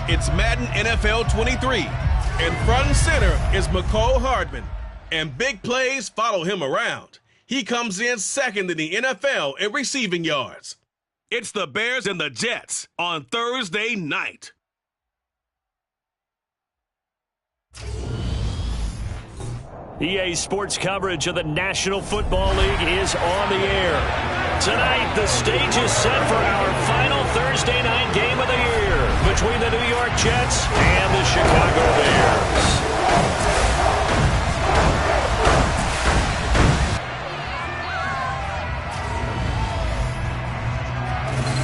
It's Madden NFL 23, and front and center is McCole Hardman, and big plays follow him around. He comes in second in the NFL in receiving yards. It's the Bears and the Jets on Thursday night. EA Sports coverage of the National Football League is on the air. Tonight, the stage is set for our final Thursday night game of the year between the New York Jets and the Chicago Bears.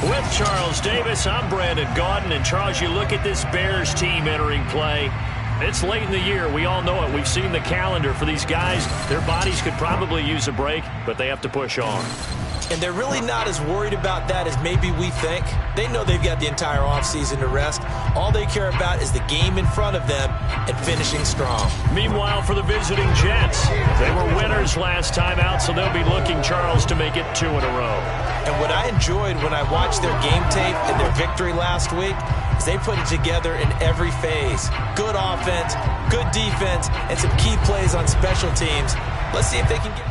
With Charles Davis, I'm Brandon Gaudin. And Charles, you look at this Bears team entering play. It's late in the year. We all know it. We've seen the calendar for these guys. Their bodies could probably use a break, but they have to push on. And they're really not as worried about that as maybe we think. They know they've got the entire offseason to rest. All they care about is the game in front of them and finishing strong. Meanwhile, for the visiting Jets, they were winners last time out, so they'll be looking, Charles, to make it 2 in a row. And what I enjoyed when I watched their game tape and their victory last week is they put it together in every phase. Good offense, good defense, and some key plays on special teams. Let's see if they can get...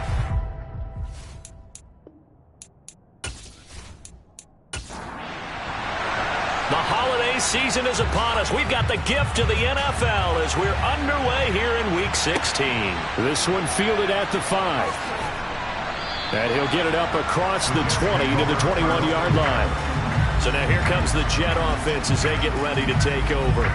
The holiday season is upon us. We've got the gift of the NFL as we're underway here in Week 16. This one fielded at the 5. And he'll get it up across the 20 to the 21-yard line. So now here comes the Jet offense as they get ready to take over.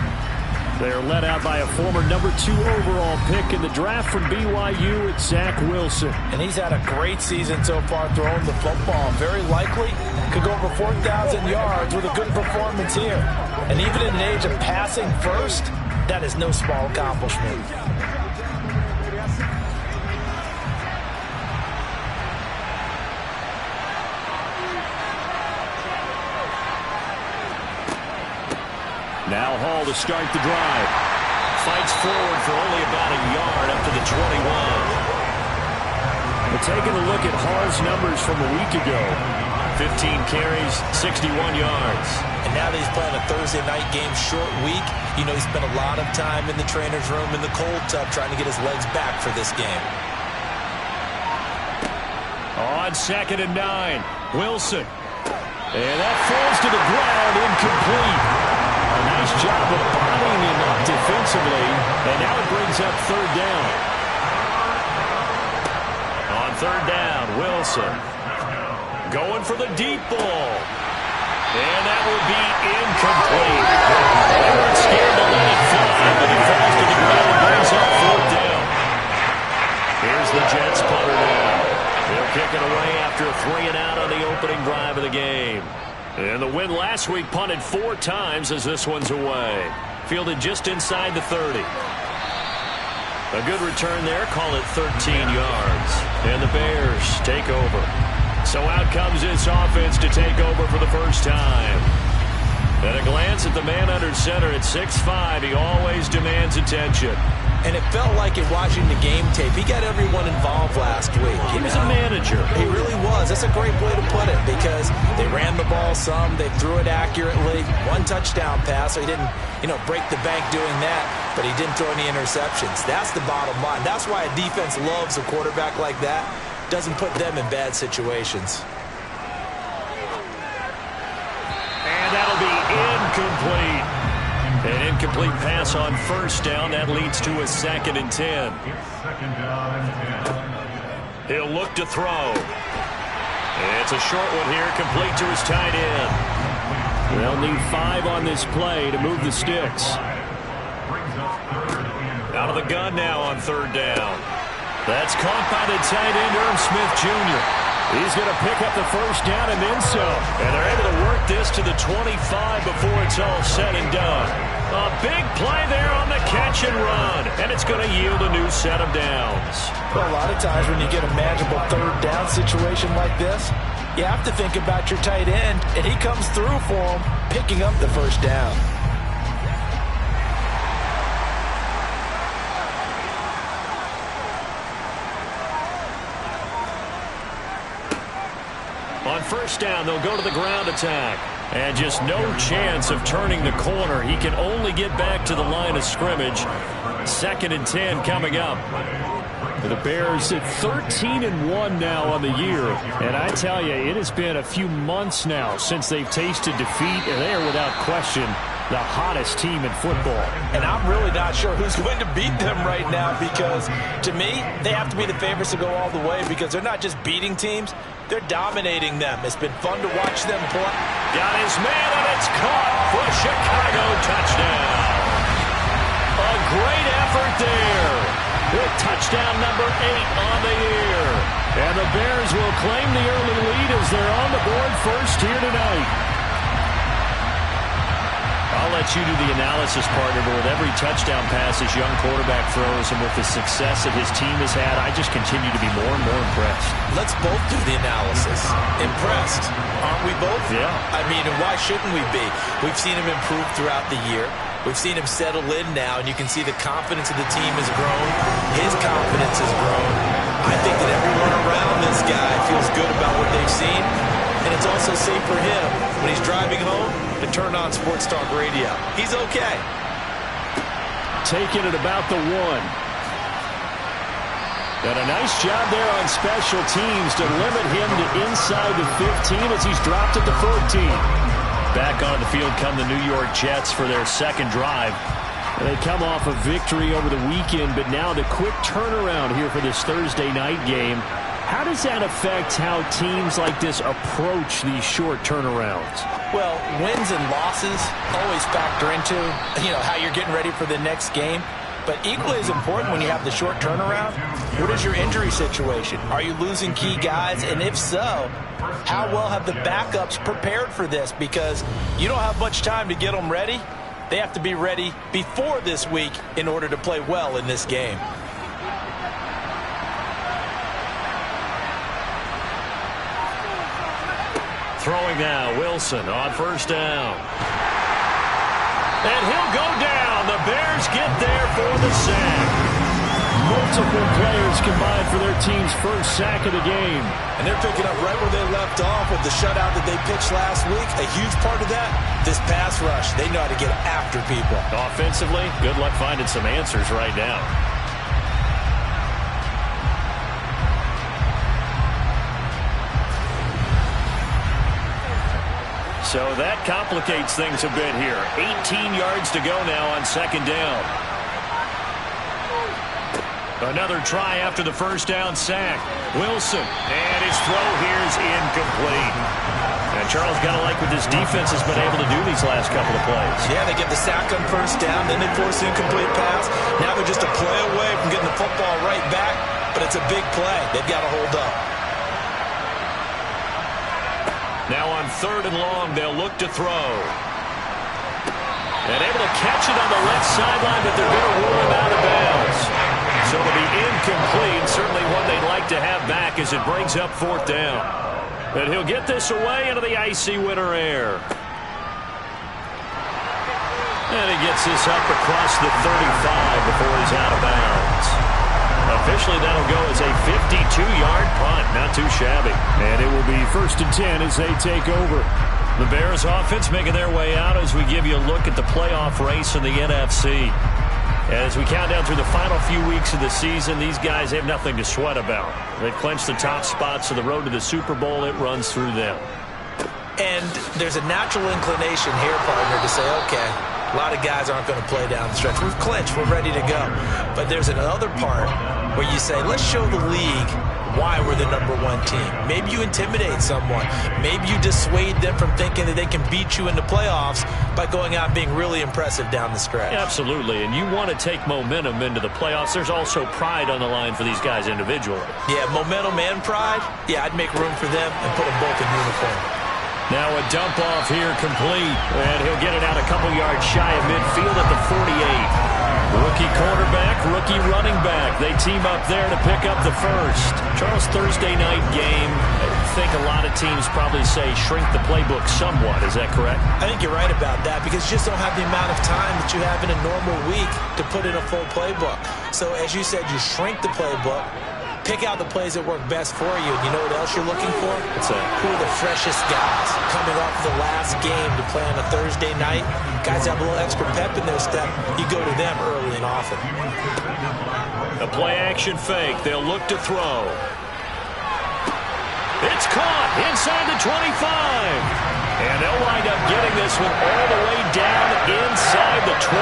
They're led out by a former number 2 overall pick in the draft from BYU. It's Zach Wilson. And he's had a great season so far throwing the football. Very likely could go over 4,000 yards with a good performance here. And even in an age of passing first, that is no small accomplishment. Now Hall to start the drive. Fights forward for only about a yard up to the 21. We're taking a look at Hall's numbers from a week ago. 15 carries, 61 yards. And now that he's playing a Thursday night game, short week, you know he spent a lot of time in the trainer's room in the cold tub trying to get his legs back for this game. On 2nd and 9, Wilson. And that falls to the ground, incomplete. A nice job of bodying him up defensively, and now it brings up 3rd down. On 3rd down, Wilson going for the deep ball. And that will be incomplete. They weren't scared to let it fly, but it falls to the ground and brings up 4th down. Here's the Jets punter now. They'll kick it away after a 3-and-out on the opening drive of the game. And the win last week punted 4 times as this one's away. Fielded just inside the 30. A good return there, call it 13 yards. And the Bears take over. So out comes this offense to take over for the first time. At a glance at the man under center at 6'5", he always demands attention. And it felt like in watching the game tape, he got everyone involved last week. He was a manager. He really was. That's a great way to put it because they ran the ball some, they threw it accurately. 1 touchdown pass, so he didn't, break the bank doing that, but he didn't throw any interceptions. That's the bottom line. That's why a defense loves a quarterback like that. Doesn't put them in bad situations. And that'll be incomplete. An incomplete pass on 1st down. That leads to a 2nd and 10. He'll look to throw. It's a short one here, complete to his tight end. They'll need 5 on this play to move the sticks. Out of the gun now on 3rd down. That's caught by the tight end, Irv Smith Jr. He's going to pick up the 1st down and then some. And they're able to work this to the 25 before it's all said and done. A big play there on the catch and run. And it's going to yield a new set of downs. Well, a lot of times when you get a manageable 3rd down situation like this, you have to think about your tight end, and he comes through for him, picking up the 1st down. On 1st down, they'll go to the ground attack. And just no chance of turning the corner. He can only get back to the line of scrimmage. 2nd and 10 coming up. The Bears at 13-1 now on the year. And I tell you, it has been a few months now since they've tasted defeat, and they are without question the hottest team in football. And I'm really not sure who's going to beat them right now, because to me, they have to be the favorites to go all the way, because they're not just beating teams, they're dominating them. It's been fun to watch them play. Got his man, and it's caught for a Chicago touchdown. A great effort there. With touchdown number 8 on the year. And the Bears will claim the early lead as they're on the board first here tonight. I'll let you do the analysis, partner, but with every touchdown pass his young quarterback throws and with the success that his team has had, I just continue to be more and more impressed. Let's both do the analysis. Impressed, aren't we both? Yeah. I mean, and why shouldn't we be? We've seen him improve throughout the year. We've seen him settle in now, and you can see the confidence of the team has grown. His confidence has grown. I think that everyone around this guy feels good about what they've seen, and it's also safe for him when he's driving home to turn on Sports Talk Radio. He's okay. Taking it about the 1. And a nice job there on special teams to limit him to inside the 15 as he's dropped at the 14. Back on the field come the New York Jets for their second drive. They come off a victory over the weekend, but now the quick turnaround here for this Thursday night game. How does that affect how teams like this approach these short turnarounds? Well, wins and losses always factor into, how you're getting ready for the next game. But equally as important when you have the short turnaround, what is your injury situation? Are you losing key guys? And if so, how well have the backups prepared for this? Because you don't have much time to get them ready. They have to be ready before this week in order to play well in this game. Throwing now, Wilson on first down. And he'll go down. The Bears get there for the sack. Multiple players combined for their team's first sack of the game. And they're picking up right where they left off with the shutout that they pitched last week. A huge part of that, this pass rush. They know how to get after people. Offensively, good luck finding some answers right now. So that complicates things a bit here. 18 yards to go now on second down. Another try after the first down sack. Wilson, and his throw here is incomplete. And Charles, got to like what this defense has been able to do these last couple of plays. Yeah, they get the sack on first down, then they force an incomplete pass. Now they're just a play away from getting the football right back, but it's a big play. They've got to hold up. Now on 3rd and long, they'll look to throw. And able to catch it on the left sideline, but they're going to rule him out of bounds. So it'll be incomplete, certainly one they'd like to have back as it brings up 4th down. And he'll get this away into the icy winter air. And he gets this up across the 35 before he's out of bounds. Officially, that'll go as a 52-yard punt. Not too shabby. And it will be 1st and 10 as they take over. The Bears offense making their way out as we give you a look at the playoff race in the NFC. As we count down through the final few weeks of the season, these guys have nothing to sweat about. They've clinched the top spots, so the road to the Super Bowl, it runs through them. And there's a natural inclination here, partner, to say, okay, a lot of guys aren't going to play down the stretch. We've clinched. We're ready to go. But there's another part where you say, let's show the league why we're the #1 team. Maybe you intimidate someone. Maybe you dissuade them from thinking that they can beat you in the playoffs by going out and being really impressive down the stretch. Absolutely, and you want to take momentum into the playoffs. There's also pride on the line for these guys individually. Yeah, momentum and pride. Yeah, I'd make room for them and put them both in uniform. Now a dump off here complete, and he'll get it out a couple yards shy of midfield at the 48. Rookie quarterback, rookie running back. They team up there to pick up the first. Charles, Thursday night game. I think a lot of teams probably say shrink the playbook somewhat. Is that correct? I think you're right about that because you just don't have the amount of time that you have in a normal week to put in a full playbook. So as you said, you shrink the playbook. Pick out the plays that work best for you. And you know what else you're looking for? What's that? Who are the freshest guys coming off the last game to play on a Thursday night? Guys have a little extra pep in their step. You go to them early and often. A play-action fake. They'll look to throw. It's caught inside the 25. And they'll wind up getting this one all the way down inside the 20.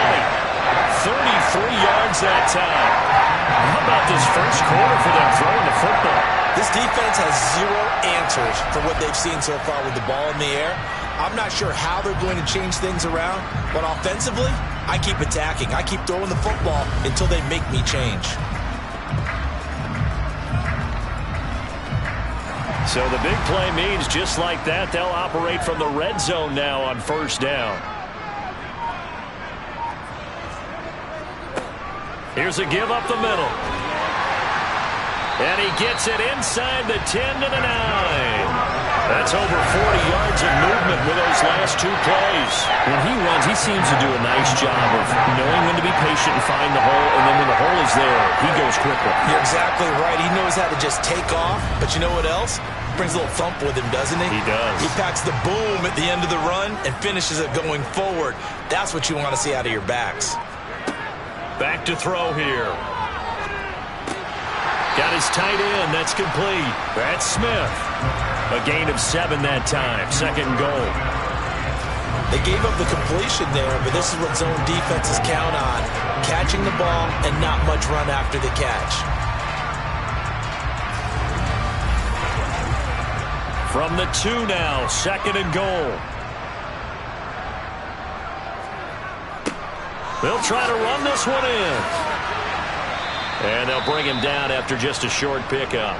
33 yards that time. How about this first quarter for them throwing the football? This defense has zero answers for what they've seen so far with the ball in the air. I'm not sure how they're going to change things around, but offensively, I keep attacking. I keep throwing the football until they make me change. So the big play means just like that, they'll operate from the red zone now on first down. Here's a give up the middle. And he gets it inside the 10 to the 9. That's over 40 yards of movement with those last two plays. When he runs, he seems to do a nice job of knowing when to be patient and find the hole, and then when the hole is there, he goes quickly. You're exactly right. He knows how to just take off, but you know what else? Brings a little thump with him, doesn't he? He does. He packs the boom at the end of the run and finishes it going forward. That's what you want to see out of your backs. Back to throw here. Got his tight end. That's complete. That's Smith. A gain of 7 that time. Second and goal. They gave up the completion there, but this is what zone defenses count on. Catching the ball and not much run after the catch. From the 2 now. Second and goal. They'll try to run this one in. And they'll bring him down after just a short pickup.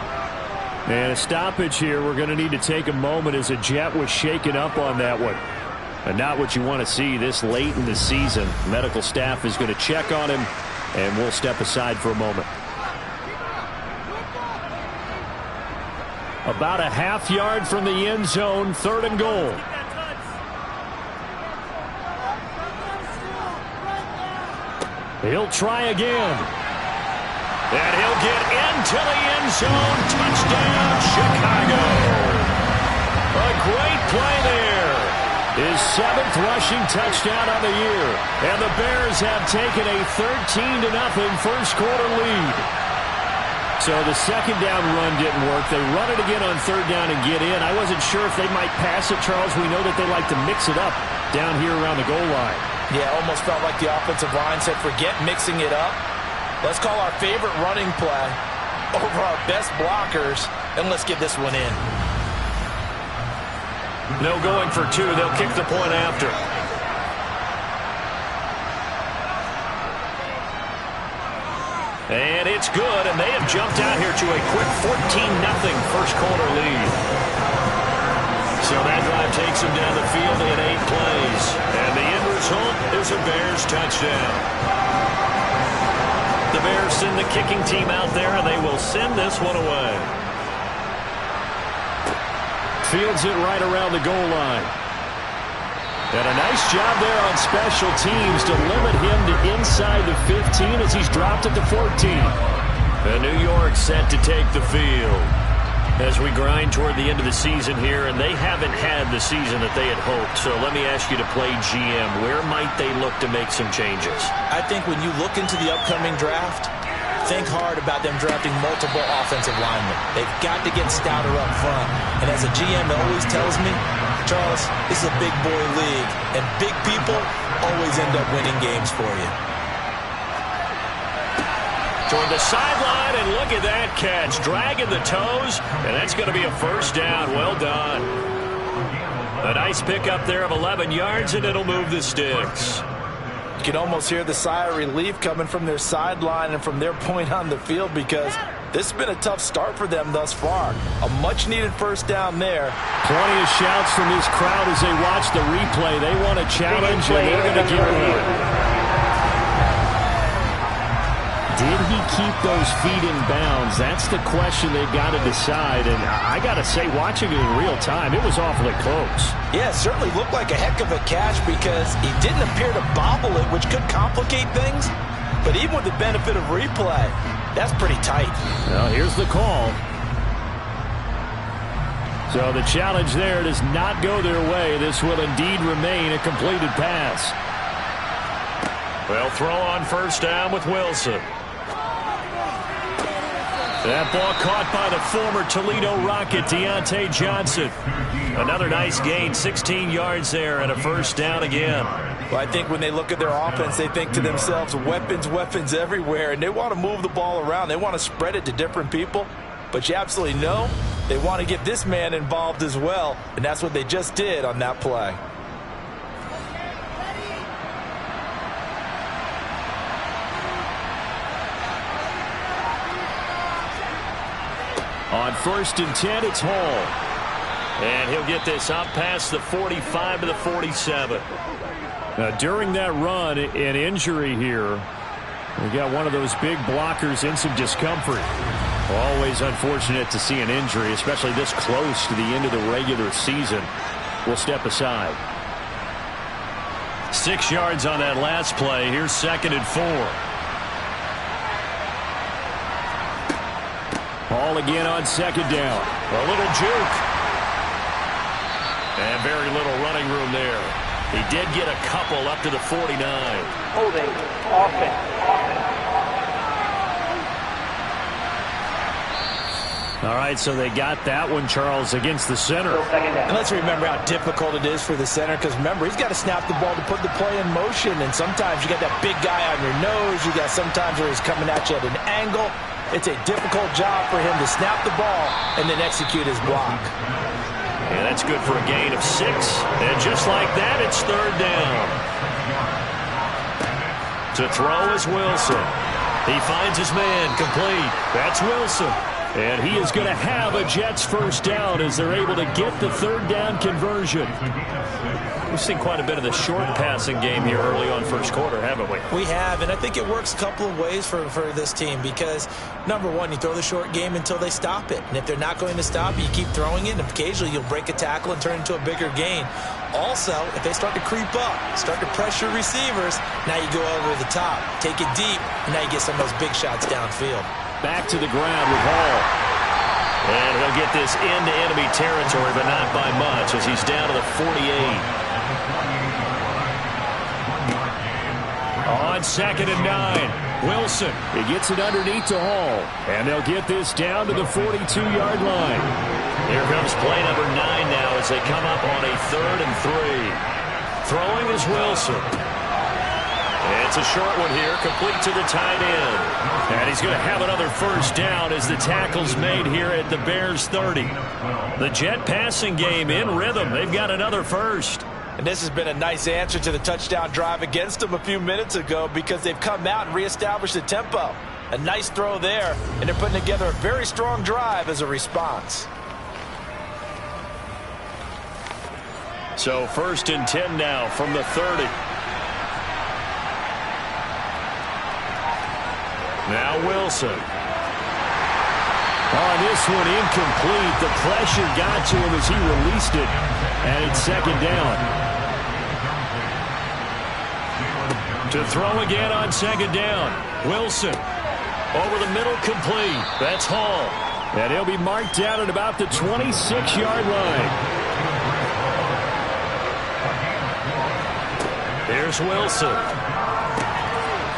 And a stoppage here. We're going to need to take a moment as a Jet was shaken up on that one. And not what you want to see this late in the season. Medical staff is going to check on him, and we'll step aside for a moment. About a half yard from the end zone, third and goal. He'll try again. And he'll get into the end zone. Touchdown, Chicago. A great play there. His 7th rushing touchdown on the year. And the Bears have taken a 13-0 first quarter lead. So the second down run didn't work. They run it again on third down and get in. I wasn't sure if they might pass it, Charles. We know that they like to mix it up down here around the goal line. Yeah, almost felt like the offensive line said, forget mixing it up. Let's call our favorite running play over our best blockers, and let's get this one in. No going for 2. They'll kick the point after. And it's good, and they have jumped out here to a quick 14-0 first quarter lead. So that drive takes them down the field in 8 plays. And the end result is a Bears touchdown. The Bears send the kicking team out there, and they will send this one away. Fields it right around the goal line. And a nice job there on special teams to limit him to inside the 15 as he's dropped at the 14. And New York set to take the field as we grind toward the end of the season here, and they haven't had the season that they had hoped. So let me ask you to play GM. Where might they look to make some changes? I think when you look into the upcoming draft, think hard about them drafting multiple offensive linemen. They've got to get stouter up front. And as a GM that always tells me, Charles, this is a big boy league, and big people always end up winning games for you. Toward the sideline, and look at that catch. Dragging the toes, and that's going to be a first down. Well done. A nice pickup there of 11 yards, and it'll move the sticks. You can almost hear the sigh of relief coming from their sideline and from their point on the field, because this has been a tough start for them thus far. A much-needed first down there. Plenty of shouts from this crowd as they watch the replay. They want a challenge, and they're going to give one. Did he keep those feet in bounds? That's the question they've got to decide. And I got to say, watching it in real time, it was awfully close. Yeah, it certainly looked like a heck of a catch because he didn't appear to bobble it, which could complicate things. But even with the benefit of replay, That's pretty tight. Well, here's the call. So the challenge there does not go their way. This will indeed remain a completed pass. Well, throw on first down with Wilson. That ball caught by the former Toledo Rocket, Deontay Johnson. Another nice gain, 16 yards there, and a first down again. Well, I think when they look at their offense, they think to themselves, weapons, weapons everywhere, and they want to move the ball around. They want to spread it to different people, but you absolutely know they want to get this man involved as well, and that's what they just did on that play. On 1st and 10, it's Hall. And he'll get this up past the 45 to the 47. Now, during that run, an injury here. We got one of those big blockers in some discomfort. Always unfortunate to see an injury, especially this close to the end of the regular season. We'll step aside. 6 yards on that last play. Here's 2nd and 4. Ball again on 2nd down. A little juke. And very little running room there. He did get a couple up to the 49. Holding offense. All right, so they got that one, Charles, against the center. And let's remember how difficult it is for the center, because remember, he's got to snap the ball to put the play in motion, and sometimes you got that big guy on your nose. You got sometimes where he's coming at you at an angle. It's a difficult job for him to snap the ball and then execute his block. And that's good for a gain of 6. And just like that, it's 3rd down. To throw is Wilson. He finds his man, complete. That's Wilson. And he is going to have a Jets first down as they're able to get the 3rd down conversion. We've seen quite a bit of the short passing game here early on first quarter, haven't we? We have, and I think it works a couple of ways for this team because, number one, you throw the short game until they stop it. And if they're not going to stop it, you keep throwing it, and occasionally you'll break a tackle and turn it into a bigger gain. Also, if they start to creep up, start to pressure receivers, now you go over the top, take it deep, and now you get some of those big shots downfield. Back to the ground with Hall. And he'll get this into enemy territory, but not by much as he's down to the 48. On 2nd and 9, Wilson. He gets it underneath to Hall. And they'll get this down to the 42-yard line. Here comes play number 9 now as they come up on a 3rd and 3. Throwing is Wilson. It's a short one here, complete to the tight end. And he's going to have another first down as the tackle's made here at the Bears 30. The Jet passing game in rhythm. They've got another first. And this has been a nice answer to the touchdown drive against them a few minutes ago because they've come out and reestablished the tempo. A nice throw there, and they're putting together a very strong drive as a response. So 1st and 10 now from the 30. Now Wilson. On this one, incomplete. The pressure got to him as he released it. And it's 2nd down. To throw again on 2nd down. Wilson. Over the middle, complete. That's Hall. And he'll be marked down at about the 26-yard line. Here's Wilson.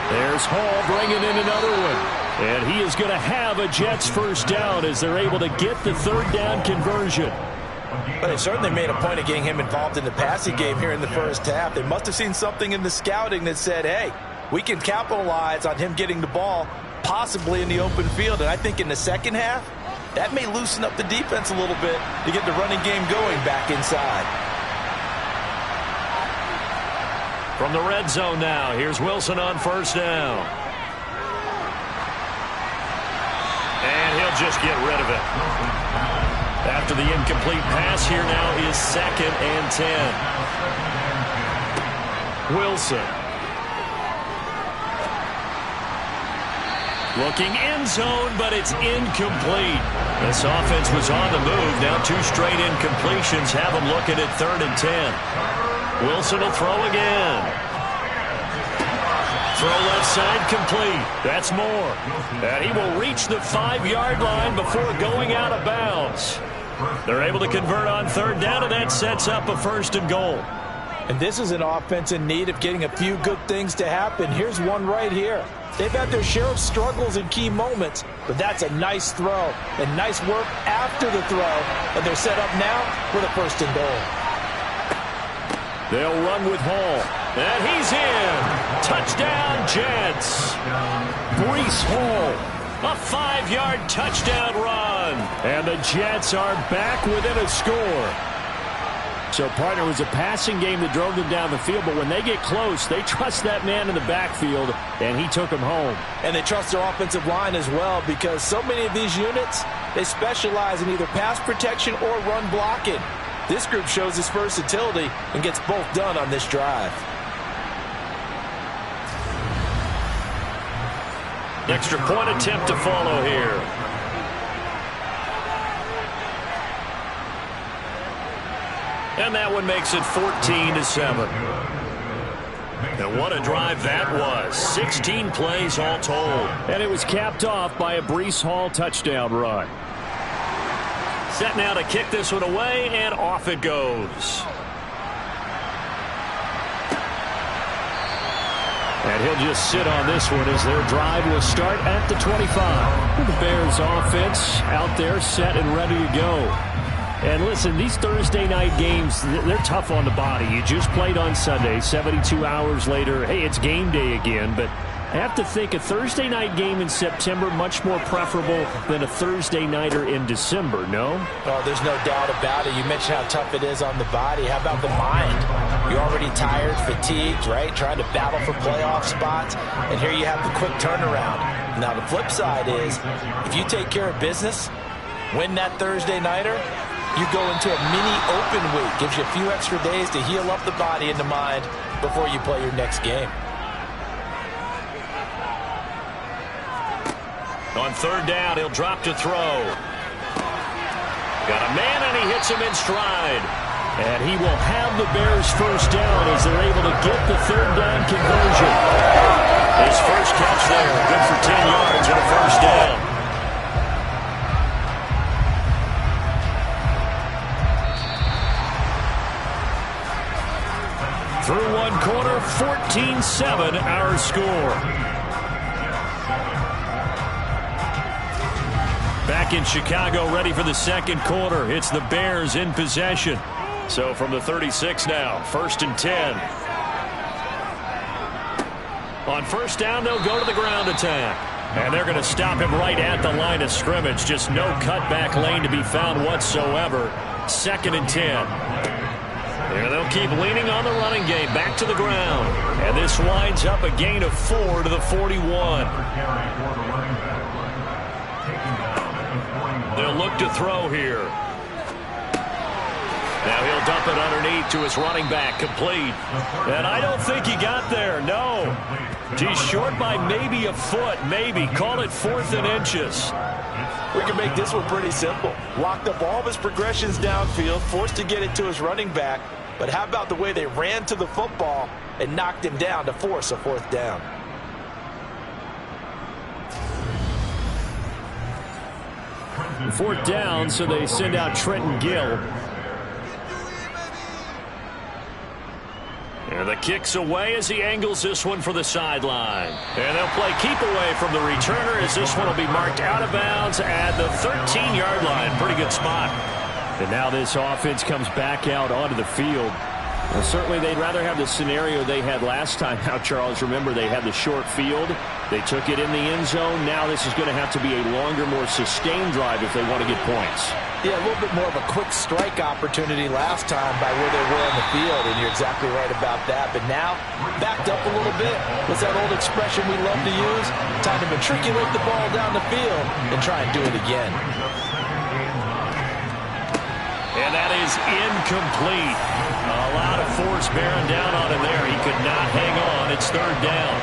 There's Hall bringing in another one. And he is going to have a Jets first down as they're able to get the 3rd down conversion. But they certainly made a point of getting him involved in the passing game here in the first half. They must have seen something in the scouting that said, hey, we can capitalize on him getting the ball possibly in the open field. And I think in the second half, that may loosen up the defense a little bit to get the running game going back inside. From the red zone now, here's Wilson on first down. And he'll just get rid of it. After the incomplete pass, here now is 2nd and 10. Wilson. Looking end zone, but it's incomplete. This offense was on the move. Now 2 straight incompletions have them looking at 3rd and 10. Wilson will throw again. Throw left side complete. That's more. And he will reach the 5-yard line before going out of bounds. They're able to convert on third down, and that sets up a first and goal. And this is an offense in need of getting a few good things to happen. Here's one right here. They've had their share of struggles in key moments, but that's a nice throw and nice work after the throw. And they're set up now with a first and goal. They'll run with Hall. And he's in. Touchdown, Jets. Breece Hall. A 5-yard touchdown run. And the Jets are back within a score. So, partner, it was a passing game that drove them down the field, but when they get close, they trust that man in the backfield, and he took them home. And they trust their offensive line as well, because so many of these units, they specialize in either pass protection or run blocking. This group shows its versatility and gets both done on this drive. Extra point attempt to follow here. And that one makes it 14-7. And what a drive that was. 16 plays all told. And it was capped off by a Breece Hall touchdown run. Set now to kick this one away, and off it goes. And he'll just sit on this one as their drive will start at the 25. The Bears offense out there set and ready to go. And listen, these Thursday night games, they're tough on the body. You just played on Sunday, 72 hours later. Hey, it's game day again, but I have to think a Thursday night game in September much more preferable than a Thursday nighter in December, no? Oh, there's no doubt about it. You mentioned how tough it is on the body. How about the mind? You're already tired, fatigued, right? Trying to battle for playoff spots. And here you have the quick turnaround. Now, the flip side is, if you take care of business, win that Thursday nighter, you go into a mini open week. Gives you a few extra days to heal up the body and the mind before you play your next game. On third down, he'll drop to throw. Got a man, and he hits him in stride. And he will have the Bears first down as they're able to get the third down conversion. His first catch there, good for 10 yards and a first down. Through one quarter, 14-7 our score. Back in Chicago, ready for the second quarter. It's the Bears in possession. So from the 36 now, 1st and 10. On first down, they'll go to the ground attack. And they're going to stop him right at the line of scrimmage. Just no cutback lane to be found whatsoever. 2nd and 10. And they'll keep leaning on the running game. Back to the ground. And this winds up a gain of 4 to the 41. They'll look to throw here. Now he'll dump it underneath to his running back. Complete. And I don't think he got there. No. He's short by maybe a foot. Maybe. Call it 4th and inches. We can make this one pretty simple. Locked up all of his progressions downfield, forced to get it to his running back. But how about the way they ran to the football and knocked him down to force a 4th down? Fourth down, so they send out Trenton Gill. And the kick's away as he angles this one for the sideline. And they'll play keep away from the returner as this one will be marked out of bounds at the 13-yard line. Pretty good spot. And now this offense comes back out onto the field. Well, certainly they'd rather have the scenario they had last time. Now, Charles, remember they had the short field. They took it in the end zone. Now this is going to have to be a longer, more sustained drive if they want to get points. Yeah, a little bit more of a quick strike opportunity last time by where they were on the field, and you're exactly right about that. But now, backed up a little bit. What's that old expression we love to use? Time to matriculate the ball down the field and try and do it again. And that is incomplete. A lot of force bearing down on him there. He could not hang on. It's third down.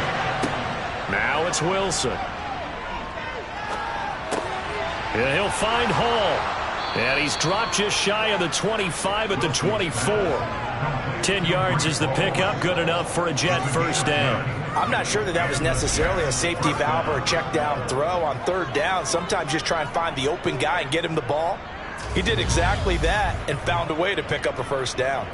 Now it's Wilson. And he'll find Hall. And he's dropped just shy of the 25 at the 24. 10 yards is the pickup, good enough for a Jet first down. I'm not sure that was necessarily a safety valve or a check down throw on third down. Sometimes just try and find the open guy and get him the ball. He did exactly that and found a way to pick up a first down.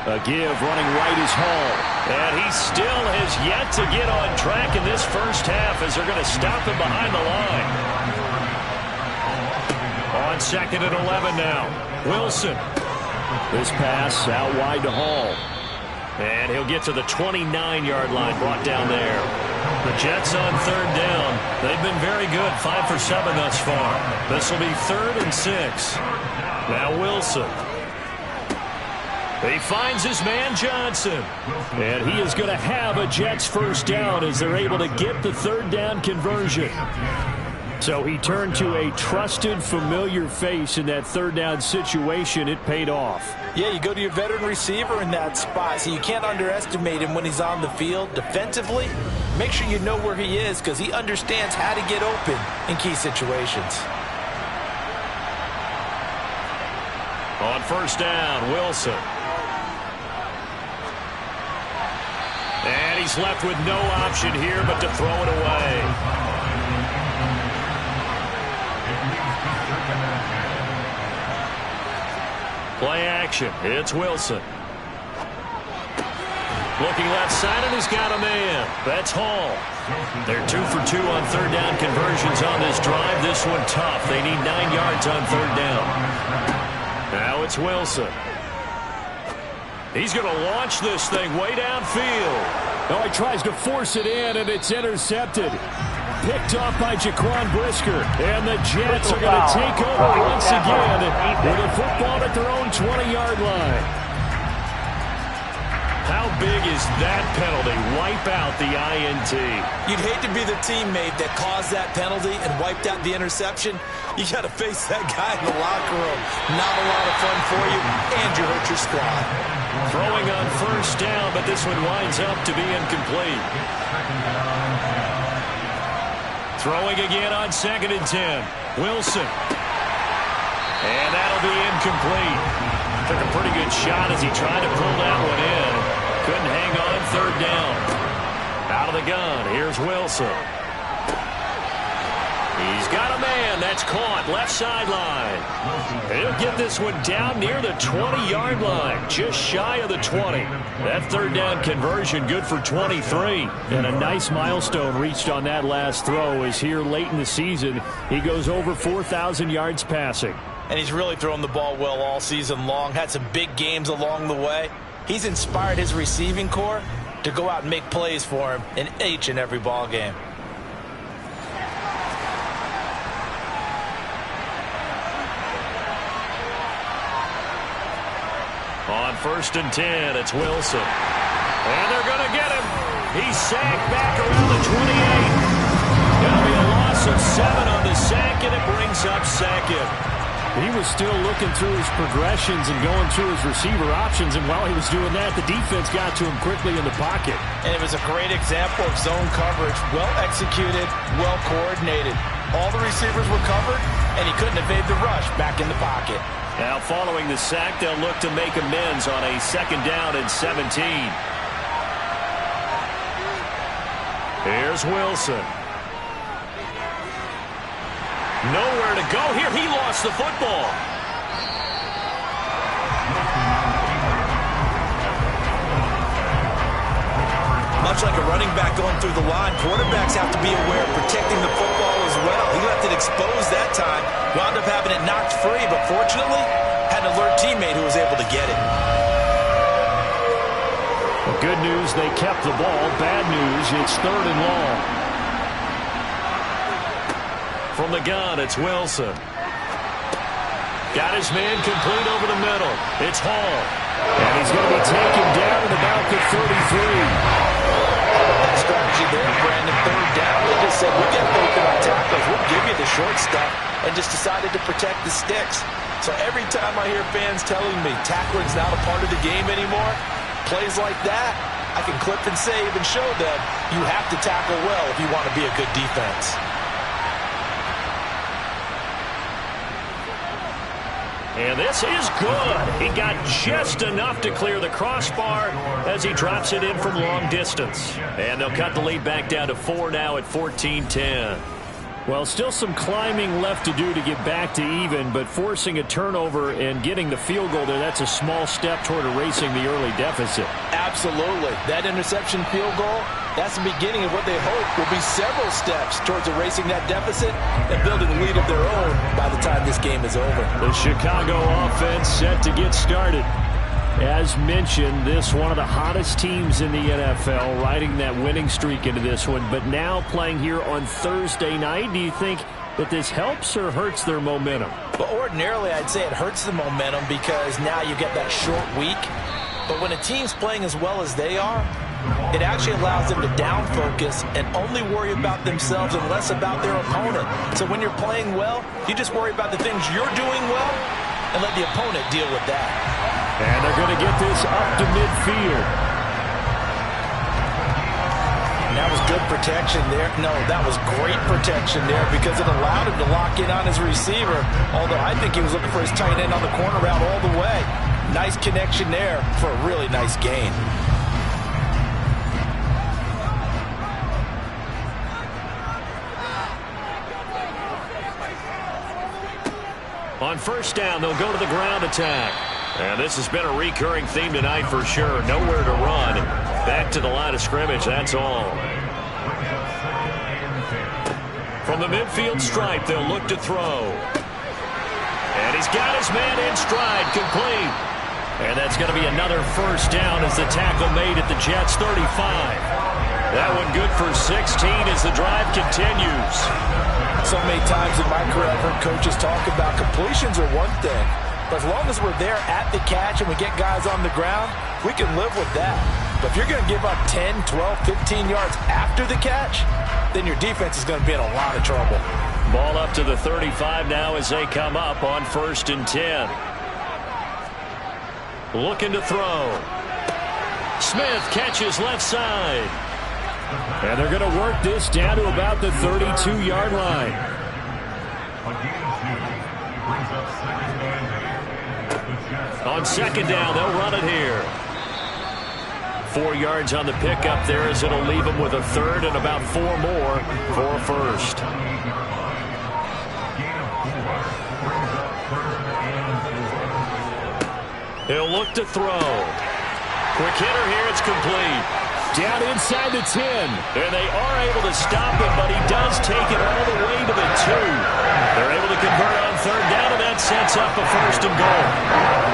A give running right is Hall. And he still has yet to get on track in this first half as they're going to stop him behind the line. On 2nd and 11 now. Wilson. This pass out wide to Hall. And he'll get to the 29-yard line, brought down there. The Jets on third down. They've been very good, 5 for 7 thus far. This will be 3rd and 6. Now Wilson. He finds his man Johnson. And he is going to have a Jets first down as they're able to get the third down conversion. So he turned to a trusted, familiar face in that third down situation. It paid off. Yeah, you go to your veteran receiver in that spot, so you can't underestimate him when he's on the field. Defensively, make sure you know where he is because he understands how to get open in key situations. On first down, Wilson. And he's left with no option here but to throw it away. Play action. It's Wilson. Looking left side, and he's got a man. That's Hall. They're 2 for 2 on third down conversions on this drive. This one tough. They need 9 yards on third down. Now it's Wilson. He's going to launch this thing way downfield. Oh, he tries to force it in, and it's intercepted. Picked off by Jaquan Brisker. And the Jets are going to take over once again with a football at their own 20-yard line. How big is that penalty? Wipe out the INT. You'd hate to be the teammate that caused that penalty and wiped out the interception. You got to face that guy in the locker room. Not a lot of fun for you, and you hurt your squad. Throwing on first down, but this one winds up to be incomplete. Throwing again on 2nd and 10. Wilson. And that'll be incomplete. Took a pretty good shot as he tried to pull that one in. Couldn't hang on third down. Out of the gun, here's Wilson. He's got a man. That's caught left sideline. He'll get this one down near the 20-yard line, just shy of the 20. That third down conversion good for 23. And a nice milestone reached on that last throw is here late in the season. He goes over 4,000 yards passing. And he's really thrown the ball well all season long. Had some big games along the way. He's inspired his receiving corps to go out and make plays for him in each and every ball game. On 1st and 10, it's Wilson. And they're going to get him. He's sacked back around the 28. Going to be a loss of 7 on the sack, and it brings up 2nd. He was still looking through his progressions and going through his receiver options, and while he was doing that, the defense got to him quickly in the pocket. And it was a great example of zone coverage. Well executed, well coordinated. All the receivers were covered, and he couldn't evade the rush back in the pocket. Now following the sack, they'll look to make amends on a 2nd down and 17. Here's Wilson. Nowhere to go here. He lost the football. Much like a running back going through the line, quarterbacks have to be aware of protecting the football as well. He left it exposed that time. Wound up having it knocked free, but fortunately, had an alert teammate who was able to get it. Good news, they kept the ball. Bad news, it's 3rd and long. From the gun, it's Wilson. Got his man complete over the middle. It's Hall. And he's going to be taken down at about the 33. Strategy there, Brandon. Third down. They just said, we'll get open on tackles. We'll give you the short stuff and just decided to protect the sticks. So every time I hear fans telling me tackling's not a part of the game anymore, plays like that, I can clip and save and show them you have to tackle well if you want to be a good defense. And this is good. He got just enough to clear the crossbar as he drops it in from long distance. And they'll cut the lead back down to 4 now at 14-10. Well, still some climbing left to do to get back to even, but forcing a turnover and getting the field goal there, that's a small step toward erasing the early deficit. Absolutely. That interception field goal, that's the beginning of what they hope will be several steps towards erasing that deficit and building a lead of their own by the time this game is over. The Chicago offense set to get started. As mentioned, this one of the hottest teams in the NFL, riding that winning streak into this one, but now playing here on Thursday night. Do you think that this helps or hurts their momentum? Well, ordinarily, I'd say it hurts the momentum because now you get that short week. But when a team's playing as well as they are, it actually allows them to down focus and only worry about themselves and less about their opponent. So when you're playing well, you just worry about the things you're doing well and let the opponent deal with that. And they're going to get this up to midfield. And that was good protection there. No, that was great protection there because it allowed him to lock in on his receiver. Although I think he was looking for his tight end on the corner route all the way. Nice connection there for a really nice gain. On first down, they'll go to the ground attack. And this has been a recurring theme tonight for sure. Nowhere to run. Back to the line of scrimmage, that's all. From the midfield stripe, they'll look to throw. And he's got his man in stride, complete. And that's going to be another first down as the tackle made at the Jets' 35. That one good for 16 as the drive continues. So many times in my career, I've heard coaches talk about completions are one thing. But as long as we're there at the catch and we get guys on the ground, we can live with that. But if you're going to give up 10, 12, 15 yards after the catch, then your defense is going to be in a lot of trouble. Ball up to the 35 now as they come up on 1st and 10. Looking to throw. Smith catches left side. And they're going to work this down to about the 32-yard line. On second down, they'll run it here. 4 yards on the pickup there as it'll leave them with a third and about 4 more for a first. He'll look to throw. Quick hitter here, it's complete. Down inside the 10. And they are able to stop him, but he does take it all the way to the 2. They're able to convert on third down, and that sets up a 1st and goal.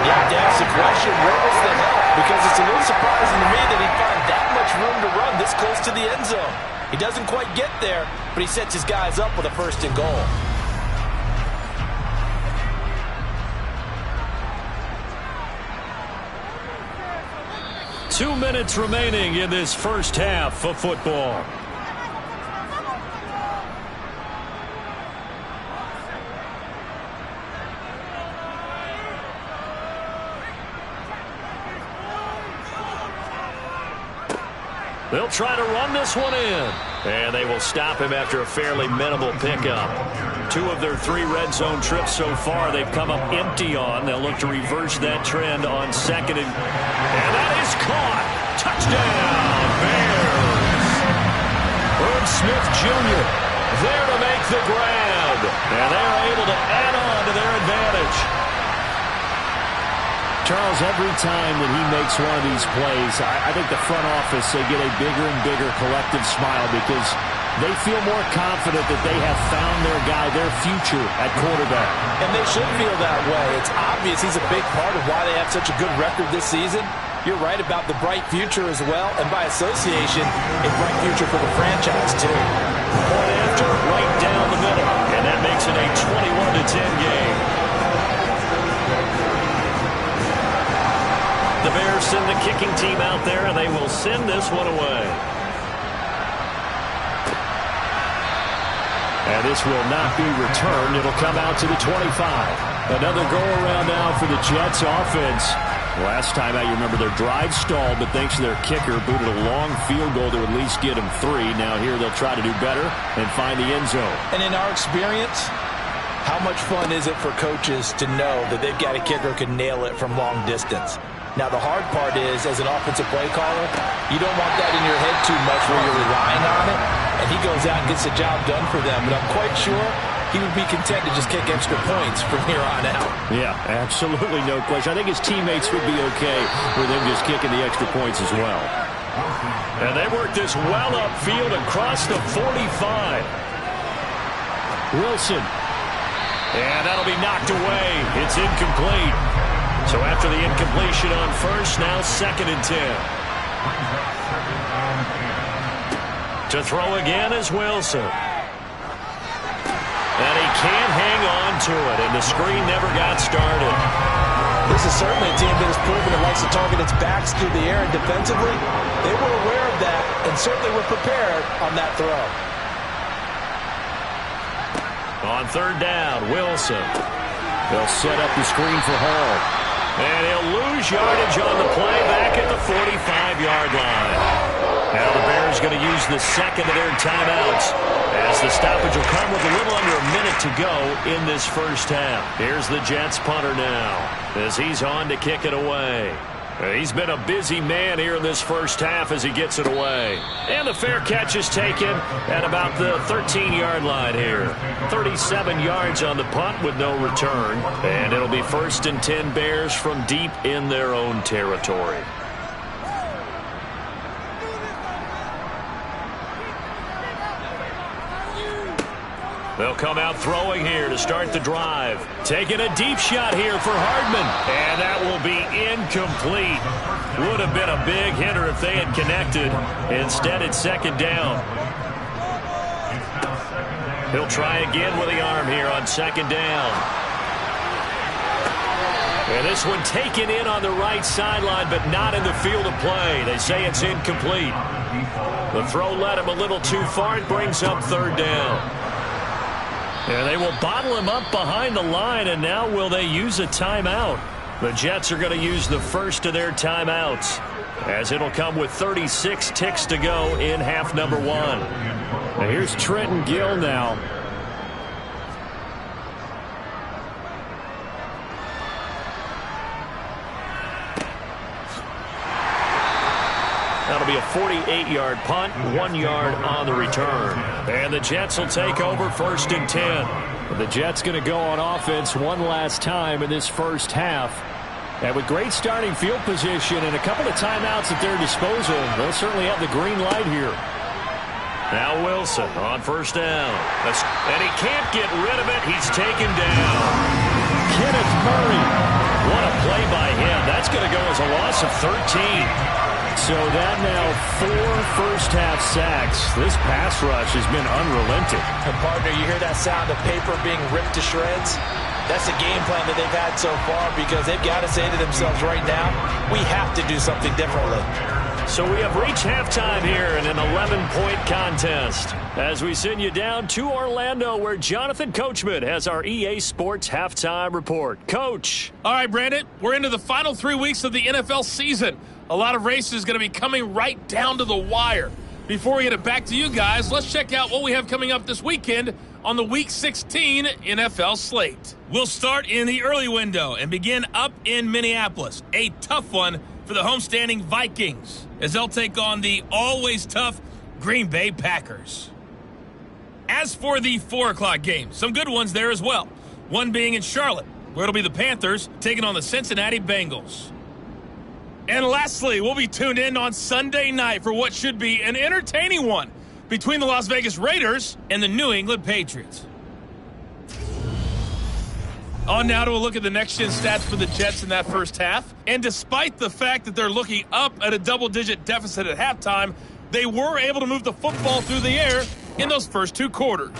You have to ask the question, where was the help? Because it's a little surprising to me that he found that much room to run this close to the end zone. He doesn't quite get there, but he sets his guys up with a 1st and goal. Two minutes remaining in this first half of football. They'll try to run this one in. And they will stop him after a fairly minimal pickup. 2 of their 3 red zone trips so far they've come up empty on. They'll look to reverse that trend on second. And that is caught. Touchdown, Bears. Herb Smith Jr. there to make the grab. And they are able to add on to their advantage. Charles, every time that he makes one of these plays, I think the front office, they get a bigger and bigger collective smile because they feel more confident that they have found their guy, their future at quarterback. And they should feel that way. It's obvious he's a big part of why they have such a good record this season. You're right about the bright future as well, and by association, a bright future for the franchise too. Point after, right down the middle, and that makes it a 21-10 game. The Bears send the kicking team out there, and they will send this one away. And this will not be returned. It'll come out to the 25. Another go-around now for the Jets offense. Last time out, you remember their drive stalled, but thanks to their kicker, booted a long field goal to at least get them 3. Now here they'll try to do better and find the end zone. And in our experience, how much fun is it for coaches to know that they've got a kicker who can nail it from long distance? Now, the hard part is, as an offensive play caller, you don't want that in your head too much where you're relying on it, and he goes out and gets the job done for them. But I'm quite sure he would be content to just kick extra points from here on out. Yeah, absolutely no question. I think his teammates would be okay with him just kicking the extra points as well. And they work this well upfield across the 45. Wilson. And that'll be knocked away. It's incomplete. So after the incompletion on first, now 2nd and 10. To throw again is Wilson. And he can't hang on to it, and the screen never got started. This is certainly a team that has proven it likes to target its backs through the air, and defensively, they were aware of that and certainly were prepared on that throw. On 3rd down, Wilson. They'll set up the screen for Hall. And he'll lose yardage on the play back at the 45-yard line. Now the Bears going to use the 2nd of their timeouts, as the stoppage will come with a little under a minute to go in this first half. Here's the Jets punter now, as he's on to kick it away. He's been a busy man here in this first half as he gets it away. And the fair catch is taken at about the 13-yard line here. 37 yards on the punt with no return. And it'll be 1st and 10 Bears from deep in their own territory. They'll come out throwing here to start the drive. Taking a deep shot here for Hardman. And that will be incomplete. Would have been a big hitter if they had connected. Instead, it's 2nd down. He'll try again with the arm here on 2nd down. And this one taken in on the right sideline, but not in the field of play. They say it's incomplete. The throw led him a little too far. It brings up 3rd down. And they will bottle him up behind the line, and now will they use a timeout? The Jets are going to use the first of their timeouts, as it'll come with 36 ticks to go in half number 1. Now here's Trenton Gill now. That'll be a 48-yard punt, 1 yard on the return. And the Jets will take over 1st and 10. The Jets going to go on offense one last time in this first half. And with great starting field position and a couple of timeouts at their disposal, they'll certainly have the green light here. Now Wilson on 1st down. And he can't get rid of it. He's taken down. Kenneth Murray. What a play by him. That's going to go as a loss of 13. So that now 4 first-half sacks. This pass rush has been unrelenting. And, partner, you hear that sound of paper being ripped to shreds? That's the game plan that they've had so far, because they've got to say to themselves right now, we have to do something differently. So we have reached halftime here in an 11-point contest, as we send you down to Orlando, where Jonathan Coachman has our EA Sports Halftime Report. Coach. All right, Brandon, we're into the final 3 weeks of the NFL season. A lot of races going to be coming right down to the wire. Before we get it back to you guys, let's check out what we have coming up this weekend on the Week 16 NFL slate. We'll start in the early window and begin up in Minneapolis. A tough one for the homestanding Vikings, as they'll take on the always tough Green Bay Packers. As for the 4 o'clock game, some good ones there as well. One being in Charlotte, where it'll be the Panthers taking on the Cincinnati Bengals. And lastly, we'll be tuned in on Sunday night for what should be an entertaining one between the Las Vegas Raiders and the New England Patriots. On now to a look at the next-gen stats for the Jets in that first half. And despite the fact that they're looking up at a double-digit deficit at halftime, they were able to move the football through the air in those first 2 quarters.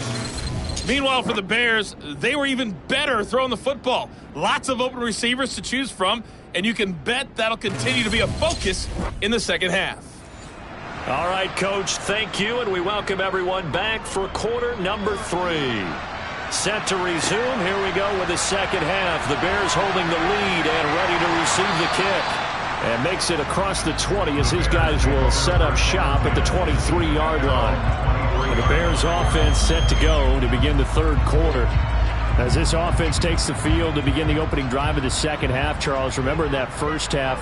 Meanwhile, for the Bears, they were even better throwing the football. Lots of open receivers to choose from, and you can bet that'll continue to be a focus in the second half. All right, Coach, thank you, and we welcome everyone back for quarter number 3. Set to resume. Here we go with the second half. The Bears holding the lead and ready to receive the kick. And makes it across the 20 as his guys will set up shop at the 23-yard line. And the Bears offense set to go to begin the third quarter. As this offense takes the field to begin the opening drive of the second half, Charles, remember that first half,